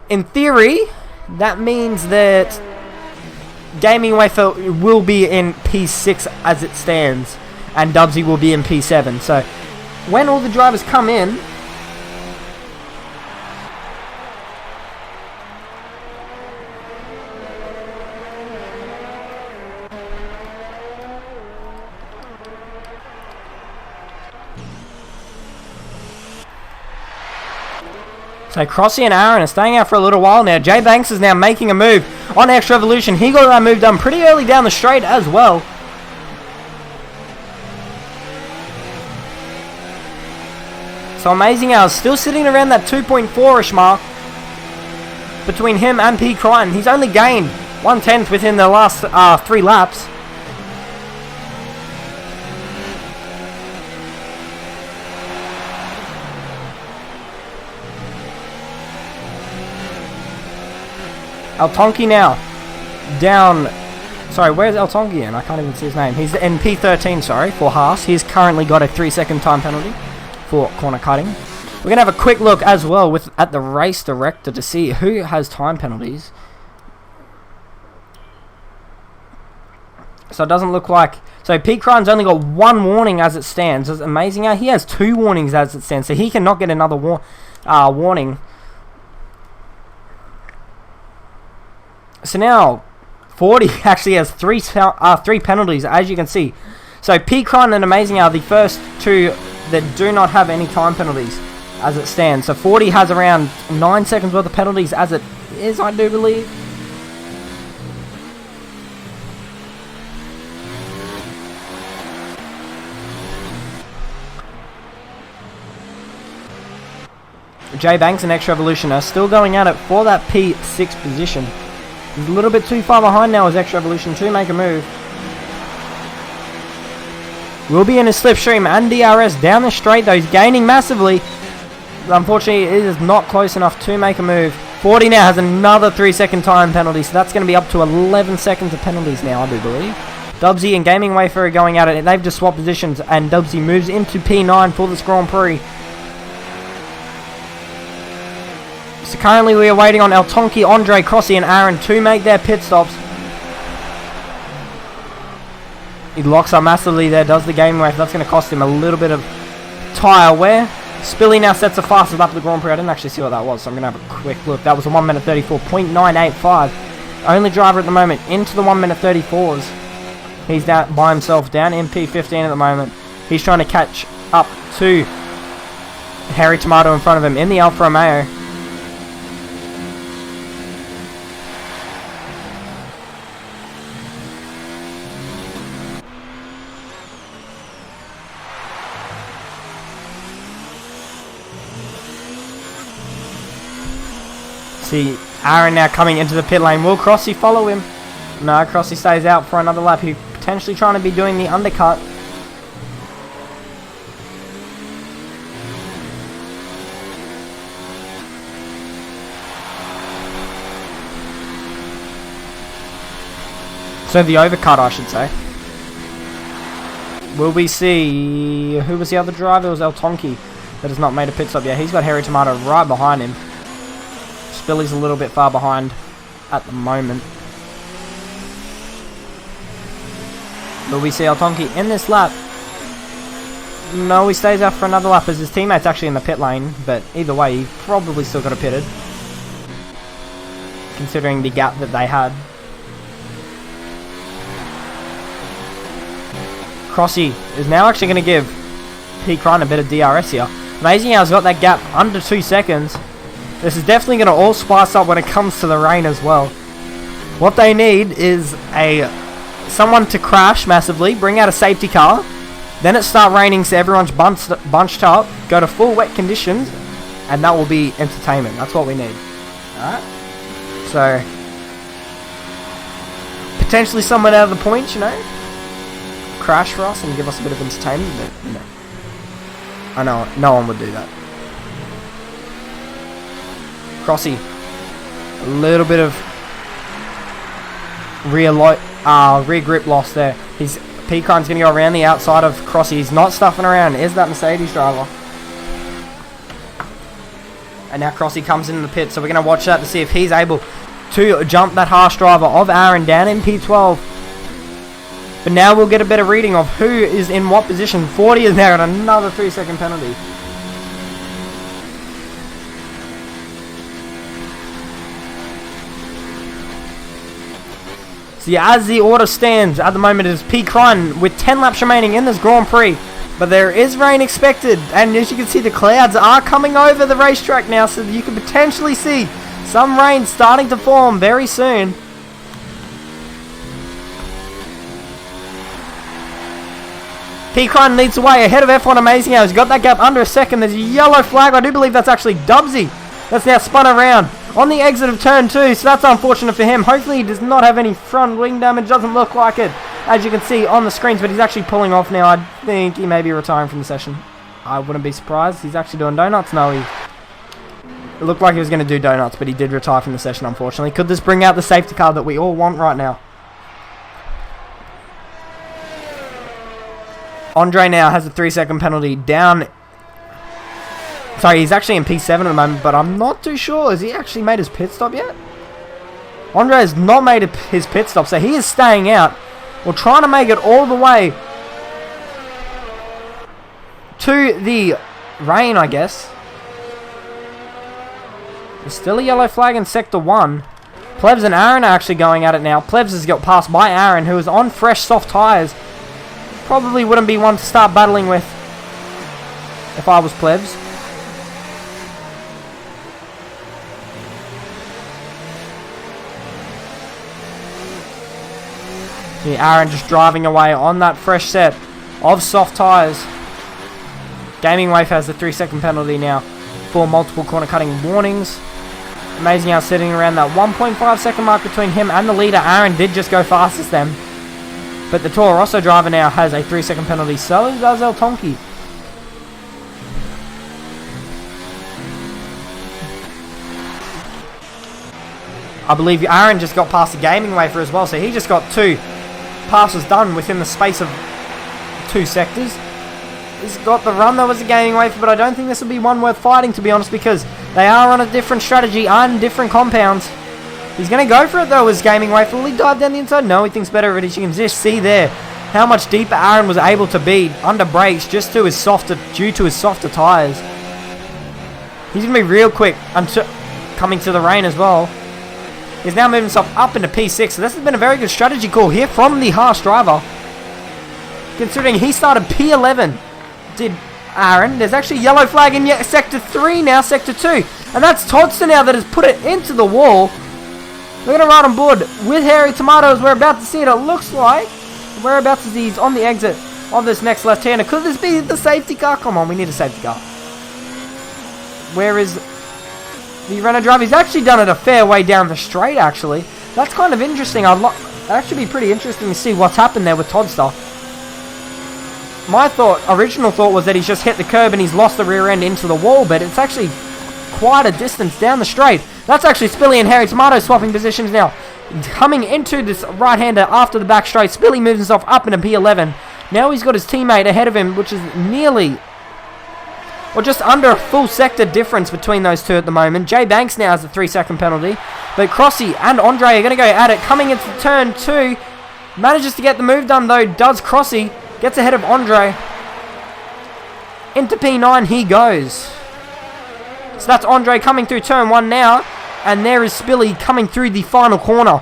in theory, that means that Gaming Wafer will be in P6 as it stands, and Dubsy will be in P7. So, when all the drivers come in, so Crossy and Aaron are staying out for a little while now. Jay Banks is now making a move on X Revolution. He got that move done pretty early down the straight as well. So Amazing Hours still sitting around that 2.4-ish mark between him and P. Crichton. He's only gained 1/10 within the last 3 laps. El Tonki now down. Sorry, where's El Tonki in? I can't even see his name. He's in P13, sorry, for Haas. He's currently got a 3-second time penalty for corner cutting. We're going to have a quick look as well at the race director to see who has time penalties. So it doesn't look like. So Pete Crichton's only got 1 warning as it stands. It's amazing how he has 2 warnings as it stands. So he cannot get another warning. So now, 40 actually has 3 penalties, as you can see. So P. Crichton and Amazing are the first 2 that do not have any time penalties as it stands. So 40 has around 9 seconds worth of penalties as it is, I do believe. Jay Banks and X Revolution are still going at it for that P6 position. He's a little bit too far behind now as X Revolution to make a move. Will be in a slipstream and DRS down the straight though. He's gaining massively. But unfortunately, it is not close enough to make a move. 40 now has another 3-second time penalty, so that's going to be up to 11 seconds of penalties now, I do believe. Dubsy and Gaming Wafer are going at it. They've just swapped positions, and Dubsy moves into P9 for this Grand Prix. So currently we are waiting on El Tonki, Andre, Crossy and Aaron to make their pit stops. He locks up massively there, does the gaming wave. That's going to cost him a little bit of tyre wear. Spilly now sets the fastest lap of the Grand Prix. I didn't actually see what that was, so I'm going to have a quick look. That was a 1 minute 34.985. Only driver at the moment into the 1 minute 34s. He's down by himself, down in P15 at the moment. He's trying to catch up to Harry Tomato in front of him in the Alfa Romeo. See Aaron now coming into the pit lane. Will Crossy follow him? No, Crossy stays out for another lap. He's potentially trying to be doing the undercut. So the overcut, I should say. Will we see... Who was the other driver? It was El Tonki that has not made a pit stop yet. He's got Harry Tomato right behind him. Spilly's a little bit far behind at the moment. Will we see El Tonki in this lap? No, he stays out for another lap as his teammate's actually in the pit lane. But either way, he probably still got a pitted, considering the gap that they had. Crossy is now actually going to give P. Crine a bit of DRS here. Amazing how he's got that gap under 2 seconds. This is definitely going to all spice up when it comes to the rain as well. What they need is someone to crash massively, bring out a safety car, then it start raining so everyone's bunched up, go to full wet conditions, and that will be entertainment. That's what we need. Alright? So, potentially someone out of the points, you know, crash for us and give us a bit of entertainment, but, you know, I know no one would do that. Crossy, a little bit of rear grip loss there. P. Crine's going to go around the outside of Crossy. He's not stuffing around. Is that Mercedes driver? And now Crossy comes in the pit, so we're going to watch that to see if he's able to jump that harsh driver of Aaron down in P12. But now we'll get a better reading of who is in what position. 40 is now at another 3-second penalty. So yeah, as the order stands at the moment, it is P. Crine with 10 laps remaining in this Grand Prix. But there is rain expected, and as you can see, the clouds are coming over the racetrack now, so you can potentially see some rain starting to form very soon. P. Crine leads the way ahead of F1 Amazing Hour. He's got that gap under a second. There's a yellow flag. I do believe that's actually Dubsy. That's now spun around on the exit of turn 2, so that's unfortunate for him. Hopefully he does not have any front wing damage. Doesn't look like it, as you can see on the screens, but he's actually pulling off now. I think he may be retiring from the session. I wouldn't be surprised. He's actually doing donuts. No, it looked like he was going to do donuts, but he did retire from the session, unfortunately. Could this bring out the safety car that we all want right now? Andre now has a 3-second penalty down. Sorry, he's actually in P7 at the moment, but I'm not too sure. Has he actually made his pit stop yet? Andre has not made his pit stop, so he is staying out. We're trying to make it all the way to the rain, I guess. There's still a yellow flag in Sector 1. Plebs and Aaron are actually going at it now. Plebs has got passed by Aaron, who is on fresh, soft tyres. Probably wouldn't be one to start battling with if I was Plebs. See Aaron just driving away on that fresh set of soft tyres. Gaming Wave has the 3-second penalty now for multiple corner cutting warnings. Amazing how sitting around that 1.5 second mark between him and the leader. Aaron did just go fastest them. But the Toro Rosso driver now has a 3-second penalty. So does El Tonki. I believe Aaron just got past the Gaming Wafer as well. So he just got 2 passes done within the space of 2 sectors. He's got the run that was a Gaming Wafer, but I don't think this will be one worth fighting, to be honest, because they are on a different strategy and different compounds. He's going to go for it though as Gaming Wafer. Will he dive down the inside? No, he thinks better of it. As you can just see there, how much deeper Aaron was able to be under brakes due to his softer tyres. He's going to be real quick until coming to the rain as well. He's now moving himself up into P6. So this has been a very good strategy call here from the Haas driver. Considering he started P11, did Aaron. There's actually a yellow flag in Sector 3 now, Sector 2. And that's Todster now that has put it into the wall. We're going to ride on board with Harry Tomatoes. We're about to see it, it looks like. Whereabouts is he on the exit of this next left-hander? Could this be the safety car? Come on, we need a safety car. Where is the Renault driver? He's actually done it a fair way down the straight, actually. That's kind of interesting. It'd actually be pretty interesting to see what's happened there with Todster. My original thought was that he's just hit the curb and he's lost the rear end into the wall, but it's actually quite a distance down the straight. That's actually Spilly and Harry Tomato swapping positions now. Coming into this right-hander after the back straight, Spilly moves himself up into P11. Now he's got his teammate ahead of him, which is nearly, or just under a full sector difference between those two at the moment. Jay Banks now has a 3-second penalty. But Crossy and Andre are going to go at it. Coming into turn 2. Manages to get the move done though, does Crossy. Gets ahead of Andre. Into P9 he goes. So that's Andre coming through turn 1 now. And there is Spilly coming through the final corner.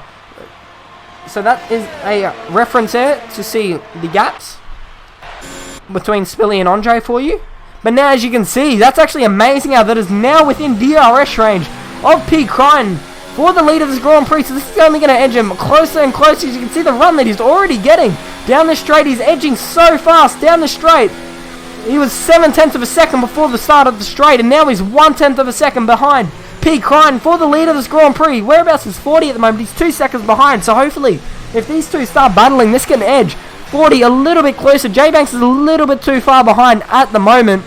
So that is a reference there to see the gaps between Spilly and Andre for you. But now as you can see, that's actually amazing how that is now within DRS range of P. Crichton for the lead of this Grand Prix. So this is only going to edge him closer and closer. As you can see the run that he's already getting down the straight. He's edging so fast down the straight. He was 7/10 of a second before the start of the straight, and now he's 1/10 of a second behind P. Crichton for the lead of this Grand Prix. Whereabouts is 40 at the moment? He's 2 seconds behind. So hopefully, if these two start battling, this can edge 40 a little bit closer. J Banks is a little bit too far behind at the moment.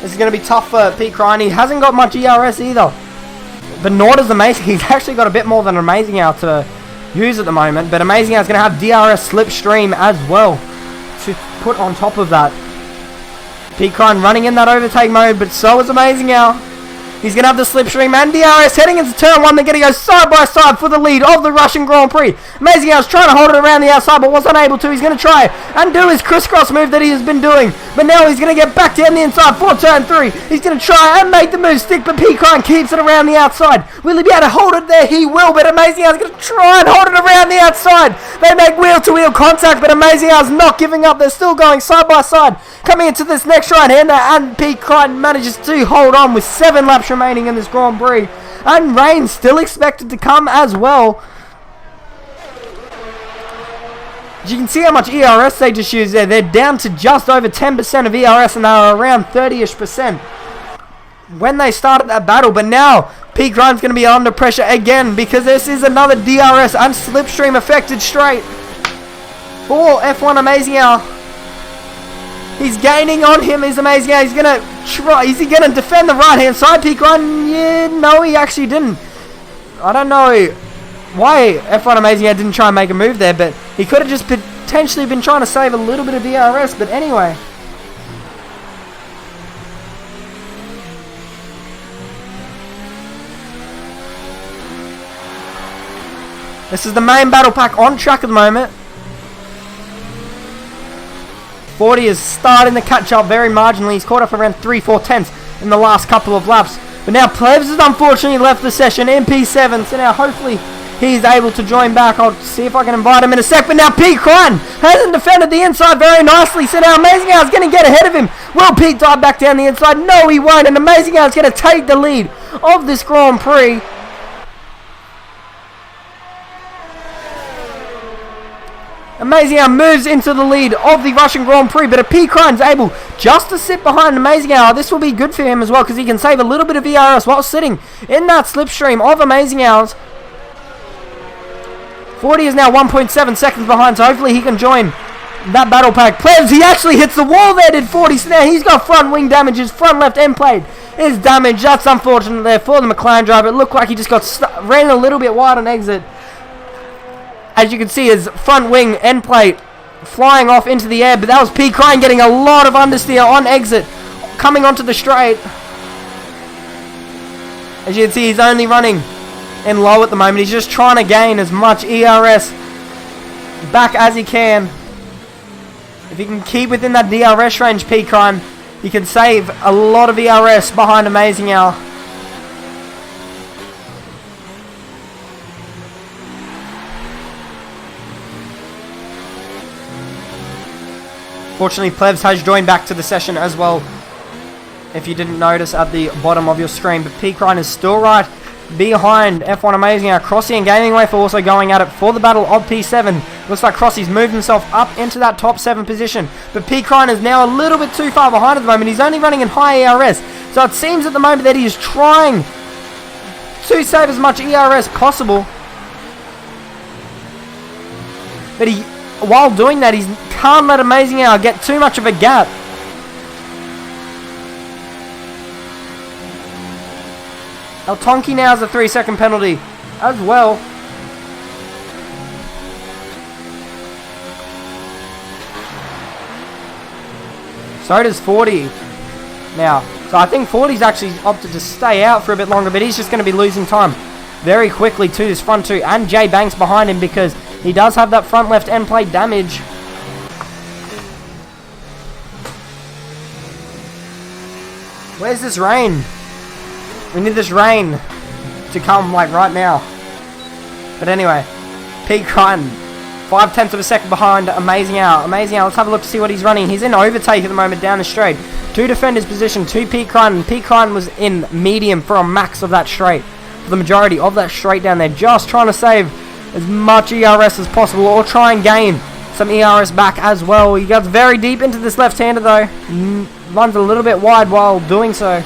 This is going to be tough for P. Crichton. He hasn't got much ERS either. But nor does Amazing. He's actually got a bit more than Amazing Hour to use at the moment. But Amazing Hour is going to have DRS slipstream as well to put on top of that. P. Crichton running in that overtake mode, but so is Amazing Hour. He's going to have the slipstream and DRS heading into turn 1. They're going to go side by side for the lead of the Russian Grand Prix. Amazing Hour's trying to hold it around the outside, but was unable to. He's going to try and do his crisscross move that he has been doing. But now he's going to get back down the inside for turn 3. He's going to try and make the move stick, but P. Crichton keeps it around the outside. Will he be able to hold it there? He will, but Amazing Hour's going to try and hold it around the outside. They make wheel-to-wheel contact, but Amazing Hour's not giving up. They're still going side by side. Coming into this next right-hander, and P. Crichton manages to hold on with 7 laps remaining in this Grand Prix. And rain still expected to come as well. As you can see how much ERS they just used there. They're down to just over 10% of ERS, and they are around 30-ish% when they started that battle. But now P. Crichton's going to be under pressure again, because this is another DRS and slipstream affected straight for F1 Amazing Hour. He's gaining on him. He's Amazing Hour. He's going to try. Is he going to defend the right-hand side? P. Crichton? Yeah, no, he actually didn't. I don't know why F1 Amazing Hour didn't try and make a move there, but he could have just potentially been trying to save a little bit of DRS. But anyway. This is the main battle pack on track at the moment. 40 is starting to catch up very marginally. He's caught up around 3/4 tenths in the last couple of laps. But now Plebs has unfortunately left the session in P7. So now hopefully he's able to join back. I'll see if I can invite him in a sec. But now P. Crichton hasn't defended the inside very nicely. So now Amazing Hour is going to get ahead of him. Will Pete dive back down the inside? No, he won't. And Amazing Hour is going to take the lead of this Grand Prix. Amazing Hour moves into the lead of the Russian Grand Prix, but if P. Crichton's able just to sit behind Amazing Hour, this will be good for him as well, because he can save a little bit of ERS while sitting in that slipstream of Amazing Hours. 40 is now 1.7 seconds behind, so hopefully he can join that battle pack. Plebs, he actually hits the wall there, did 40. So now he's got front wing damage. His front left end plate is damaged. That's unfortunate there for the McLaren driver. It looked like he just ran a little bit wide on exit. As you can see, his front wing end plate flying off into the air, but that was P. Crichton getting a lot of understeer on exit, coming onto the straight. As you can see, he's only running in low at the moment. He's just trying to gain as much ERS back as he can. If he can keep within that DRS range, P-Crime, he can save a lot of ERS behind Amazing Al. Fortunately, Plebs has joined back to the session as well, if you didn't notice at the bottom of your screen. But P-Crime is still right behind F1 Amazing Al. Crossy and Gaming Wafer also going at it for the battle of P7. Looks like Crossy's moved himself up into that top 7 position. But P-Crime is now a little bit too far behind at the moment. He's only running in high ERS. So it seems at the moment that he is trying to save as much ERS possible. But while doing that, he can't let Amazing Al get too much of a gap. El Tonki now has a 3-second penalty as well. So does 40 now. So I think 40's actually opted to stay out for a bit longer, but he's just going to be losing time very quickly to this front 2. And Jay Banks behind him because he does have that front left end plate damage. Where's this rain? We need this rain to come like right now. But anyway, P-Crime 0.5 of a second behind Amazing Al. Amazing Al, let's have a look to see what he's running. He's in overtake at the moment down the straight. To defend his position, to P-Crime. And P-Crime was in medium for a max of that straight. For the majority of that straight down there. Just trying to save as much ERS as possible, or try and gain some ERS back as well. He gets very deep into this left-hander though. Runs a little bit wide while doing so.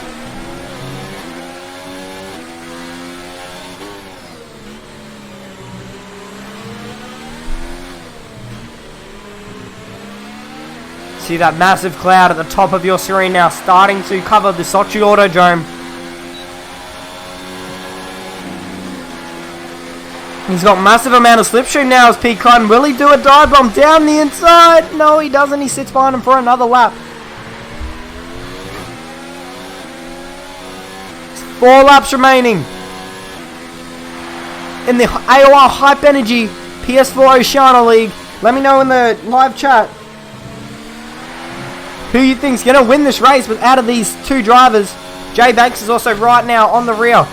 See that massive cloud at the top of your screen now, starting to cover the Sochi Autodrome. He's got massive amount of slipstream now as P-Crime. Will he do a dive bomb down the inside? No, he doesn't. He sits behind him for another lap. 4 laps remaining in the AOR Hype Energy PS4 Oceania League. Let me know in the live chat who you think's going to win this race. But out of these 2 drivers, Jay Banks is also right now on the rear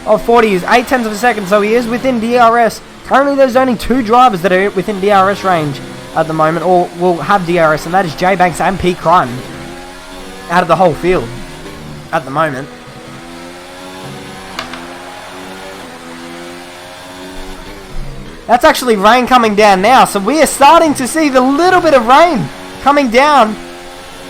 of 40. He's 0.8 of a second, so he is within DRS. Currently, there's only 2 drivers that are within DRS range at the moment, or will have DRS, and that is Jay Banks and P-Crime out of the whole field at the moment. That's actually rain coming down now, so we are starting to see the little bit of rain coming down.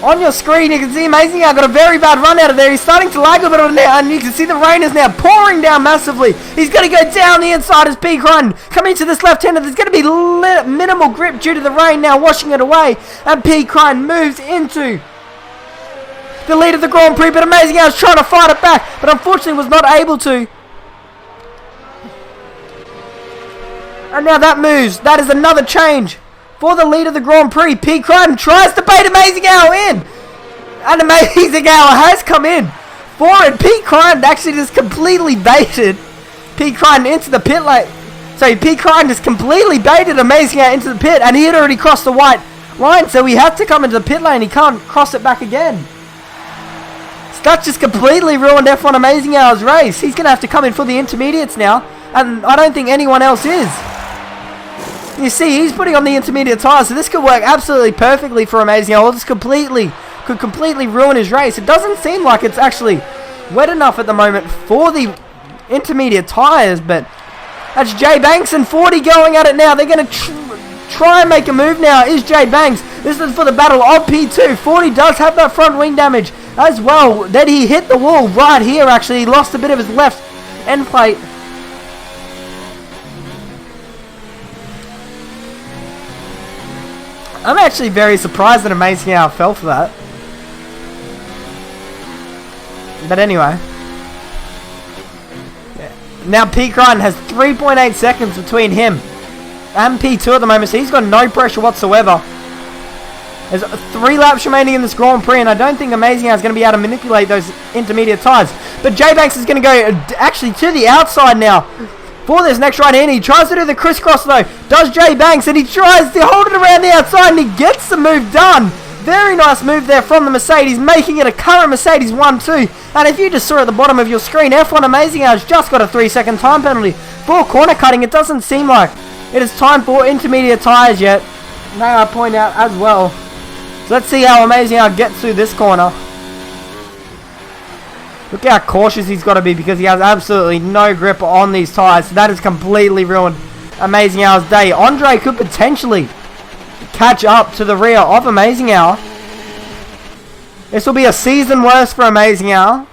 On your screen, you can see Amazing Al got a very bad run out of there. He's starting to lag a bit on there, and you can see the rain is now pouring down massively. He's going to go down the inside as P-Crime coming to this left-hander. There's going to be minimal grip due to the rain now washing it away, and P-Crime moves into the lead of the Grand Prix, but Amazing Al is trying to fight it back, but unfortunately was not able to. And now that moves. That is another change for the lead of the Grand Prix. P-Crime tries to bait Amazing Al in. And Amazing Al has come in for it. P-Crime actually just completely baited P-Crime into the pit lane. So P-Crime just completely baited Amazing Al into the pit, and he had already crossed the white line, so he had to come into the pit lane. He can't cross it back again. So that just completely ruined F1 Amazing Al's race. He's going to have to come in for the intermediates now, and I don't think anyone else is. You see, he's putting on the intermediate tyres, so this could work absolutely perfectly for Amazing Al. This could completely ruin his race. It doesn't seem like it's actually wet enough at the moment for the intermediate tyres, but that's Jay Banks and 40 going at it now. They're going to try and make a move now. Is Jay Banks. This is for the battle of P2. 40 does have that front wing damage as well. Then he hit the wall right here, actually. He lost a bit of his left end plate. I'm actually very surprised that Amazing Al fell for that. But anyway. Yeah. Now P-Crime has 3.8 seconds between him and P2 at the moment, so he's got no pressure whatsoever. There's 3 laps remaining in this Grand Prix, and I don't think Amazing Al is going to be able to manipulate those intermediate tyres. But Jay Banks is going to go actually to the outside now for this next right hand. He tries to do the crisscross though. Does Jay Banks, and he tries to hold it around the outside, and he gets the move done. Very nice move there from the Mercedes, making it a current Mercedes 1-2. And if you just saw at the bottom of your screen, F1 Amazing Hours just got a 3-second time penalty for corner cutting. It doesn't seem like it is time for intermediate tyres yet, may I point out as well. So let's see how Amazing Hour gets through this corner. Look how cautious he's got to be, because he has absolutely no grip on these tyres. So that has completely ruined Amazing Hour's day. Andre could potentially catch up to the rear of Amazing Hour. This will be a season worst for Amazing Hour.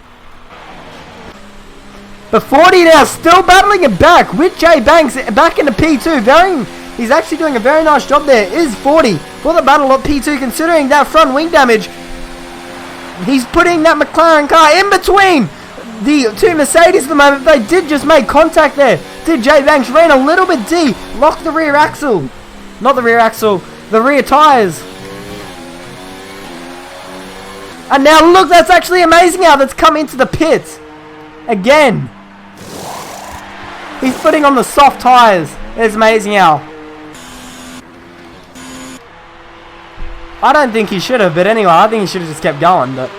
But 40 now still battling it back with Jay Banks back into P2. He's actually doing a very nice job there. Is 40 for the battle of P2, considering that front wing damage. He's putting that McLaren car in between the two Mercedes at the moment. They did just make contact there. Did Jay Banks ran a little bit deep, locked the rear axle. Not the rear axle, the rear tyres. And now look, that's actually Amazing how that's come into the pit. Again. He's putting on the soft tyres. It's Amazing how. I don't think he should have, but anyway, I think he should have just kept going. But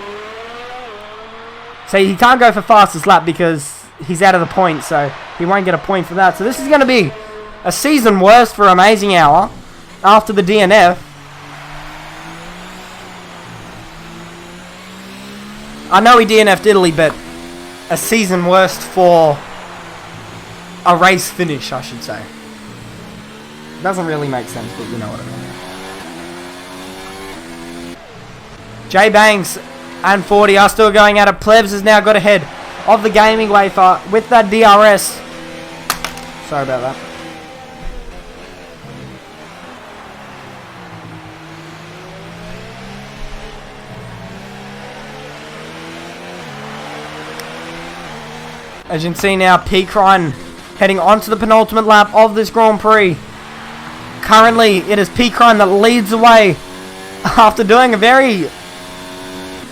so he can't go for fastest lap because he's out of the point, so he won't get a point for that. So this is going to be a season worst for Amazing Hour after the DNF. I know he DNF'd Italy, but a season worst for a race finish, I should say. Doesn't really make sense, but you know what I mean. Jay Banks and 40 are still going at it. Plebs has now got ahead of the gaming wafer with that DRS. Sorry about that. As you can see now, Pete Ryan heading onto the penultimate lap of this Grand Prix. Currently, it is Pete Ryan that leads the way after doing a very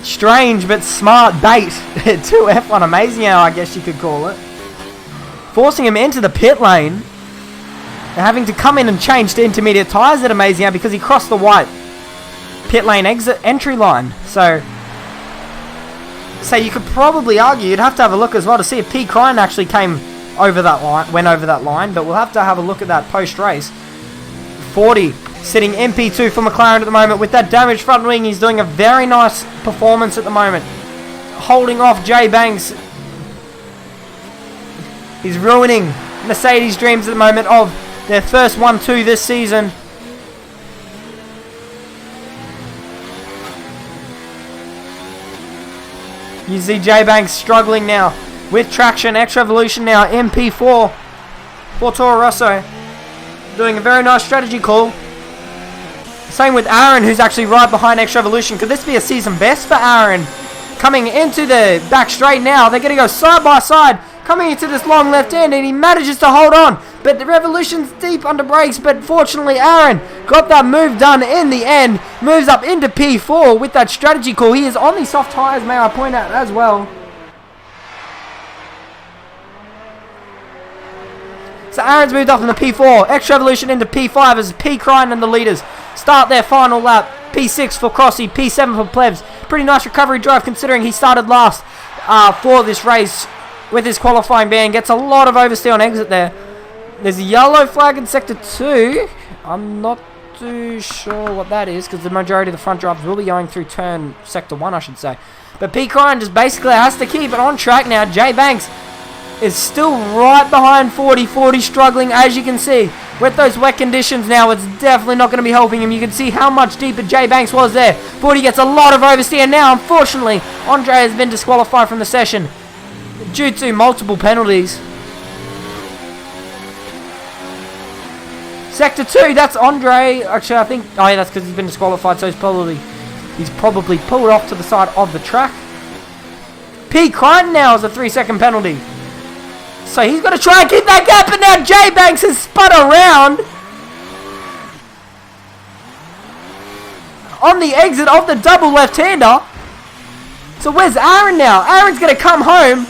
strange but smart bait to F1 Amazing Hour, I guess you could call it. Forcing him into the pit lane. And having to come in and change to intermediate tyres at Amazing Hour because he crossed the white pit lane exit entry line. So you could probably argue, you'd have to have a look as well to see if P. Crine actually came over that line, went over that line, but we'll have to have a look at that post-race. 40 sitting MP2 for McLaren at the moment with that damaged front wing. He's doing a very nice performance at the moment, holding off Jay Banks. He's ruining Mercedes' dreams at the moment of their first 1-2 this season. You see Jay Banks struggling now with traction. X Revolution now MP4 for Toro Rosso, doing a very nice strategy call. Same with Aaron, who's actually right behind X Revolution. Could this be a season best for Aaron? Coming into the back straight now. They're going to go side by side. Coming into this long left hand, and he manages to hold on. But the Revolution's deep under brakes. But fortunately, Aaron got that move done in the end. Moves up into P4 with that strategy call. He is on the soft tyres, may I point out as well. So Aaron's moved up in the P4. X Revolution into P5 as P. Crine and the leaders start their final lap. P6 for Crossy, P7 for Plebs. Pretty nice recovery drive considering he started last for this race with his qualifying ban. Gets a lot of oversteer on exit there. There's a yellow flag in Sector 2. I'm not too sure what that is because the majority of the front drivers will be going through turn Sector 1, I should say. But P. Crine just basically has to keep it on track now. Jay Banks is still right behind 40. 40 struggling, as you can see. With those wet conditions now, it's definitely not going to be helping him. You can see how much deeper Jay Banks was there. 40 gets a lot of oversteer now. Unfortunately, Andre has been disqualified from the session due to multiple penalties. Sector 2, that's Andre. Actually, I think... Oh, yeah, that's because he's been disqualified, so he's probably pulled off to the side of the track. P. Crichton now has a 3-second penalty. So he's got to try and keep that gap, and now Jay Banks has spun around on the exit of the double left-hander. So where's Aaron now? Aaron's going to come home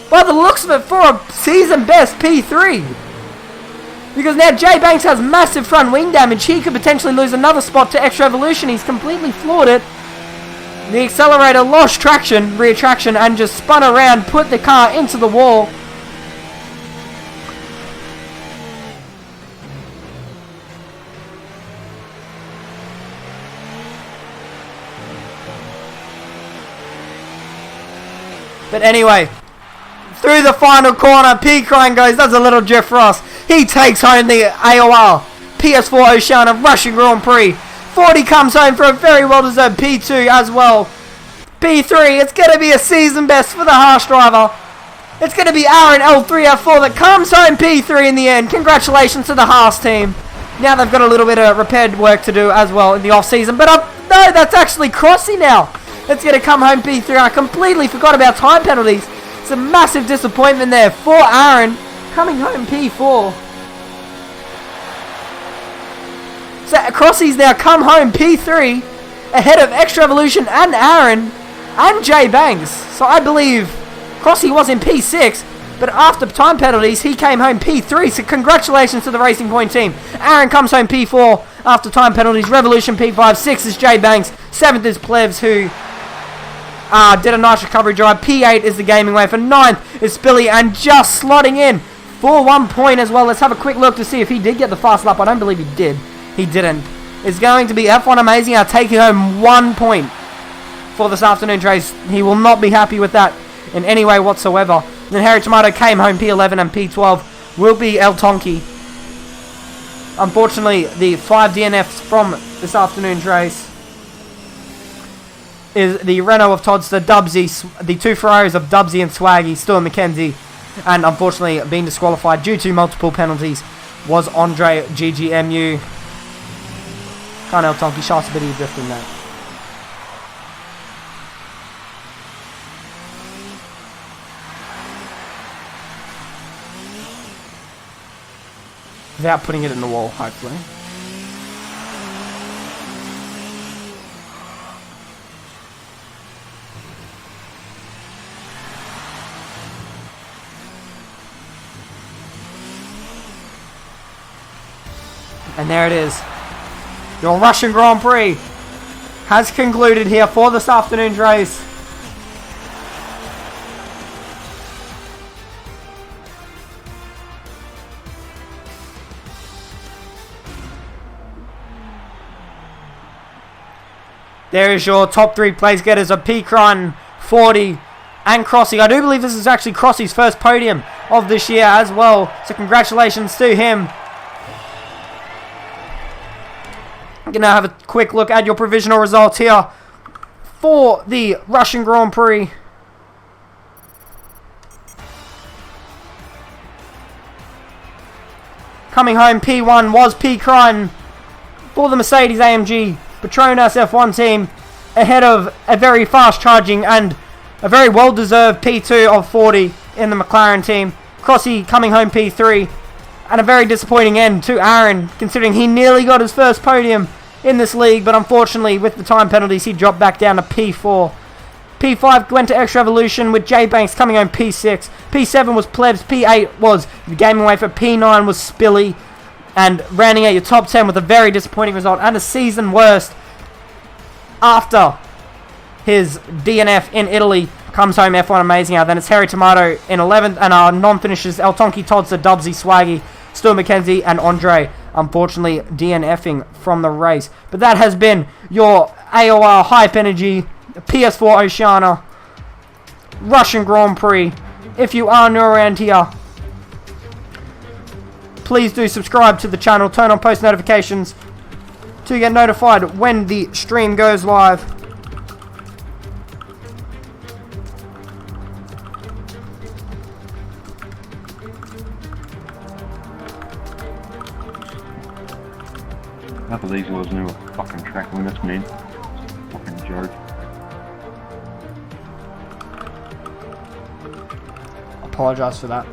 by the looks of it, for a season best P3. Because now Jay Banks has massive front wing damage. He could potentially lose another spot to Extra Evolution. He's completely floored it. The accelerator lost traction, rear traction, and just spun around, put the car into the wall. But anyway, through the final corner, P. Crane goes, does a little drift for us. He takes home the AOR PS4 Oceania Russian Grand Prix. 40 comes home for a very well-deserved P2 as well. P3, it's going to be a season best for the Harsh driver. It's going to be Aaron L3F4 that comes home P3 in the end. Congratulations to the Haas team. Now they've got a little bit of repaired work to do as well in the off-season. But no, that's actually Crossy now. It's going to come home P3. I completely forgot about time penalties. It's a massive disappointment there for Aaron. Coming home P4. So Crossy's now come home P3 ahead of Extra Evolution and Aaron and Jay Banks. So I believe Crossy was in P6, but after time penalties he came home P3. So congratulations to the Racing Point team. Aaron comes home P4 after time penalties. Revolution P5. 6 is Jay Banks. 7th is Plebs, who did a nice recovery drive. P8 is the Gaming Way. For 9th is Spilly, and just slotting in for 1 point as well. Let's have a quick look to see if he did get the fast lap. I don't believe he did. He didn't. It's going to be F1 Amazing. I'll take home 1 point for this afternoon's race. He will not be happy with that in any way whatsoever. Then Harry Tomato came home P11, and P12 will be El Tonki. Unfortunately, the 5 DNFs from this afternoon's race is the Renault of Toddster, Dubsy, the 2 Ferraris of Dubsy and Swaggy, Stuart McKenzie, and unfortunately being disqualified due to multiple penalties was Andre GGMU. Can't El Tonki, shots a bit of drift in that. Without putting it in the wall, hopefully. And there it is. Your Russian Grand Prix has concluded here for this afternoon's race. There is your top 3 place getters of P-Cron, 40, and Crossy. I do believe this is actually Crossy's first podium of this year as well. So congratulations to him. I'm going to have a quick look at your provisional results here for the Russian Grand Prix. Coming home P1 was P-Cron for the Mercedes AMG Petronas F1 team, ahead of a very fast charging and a very well deserved P2 of 40 in the McLaren team. Crossy coming home P3, and a very disappointing end to Aaron, considering he nearly got his first podium in this league, but unfortunately with the time penalties he dropped back down to P4. P5 went to Extra Evolution with Jay Banks coming home P6. P7 was Plebs. P8 was the Gaming Way. For P9 was Spilly. And rounding out your top 10 with a very disappointing result and a season worst after his DNF in Italy comes home F1 Amazing. Then it's Harry Tomato in 11th, and our non-finishers El Tonki, Toddster, Dubsy, Swaggy, Stuart McKenzie, and Andre, unfortunately DNFing from the race. But that has been your AOR Hype Energy PS4 Oceania Russian Grand Prix. If you are new around here, please do subscribe to the channel, turn on post notifications to get notified when the stream goes live. Enough of these was new fucking track limits, man. Fucking joke. Apologise for that.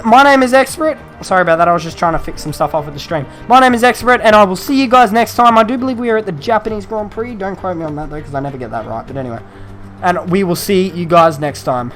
my name is Expert. Sorry about that, I was just trying to fix some stuff off with the stream. My name is Expert, and I will see you guys next time. I do believe we are at the Japanese Grand Prix. Don't quote me on that, though, because I never get that right. But anyway. And we will see you guys next time.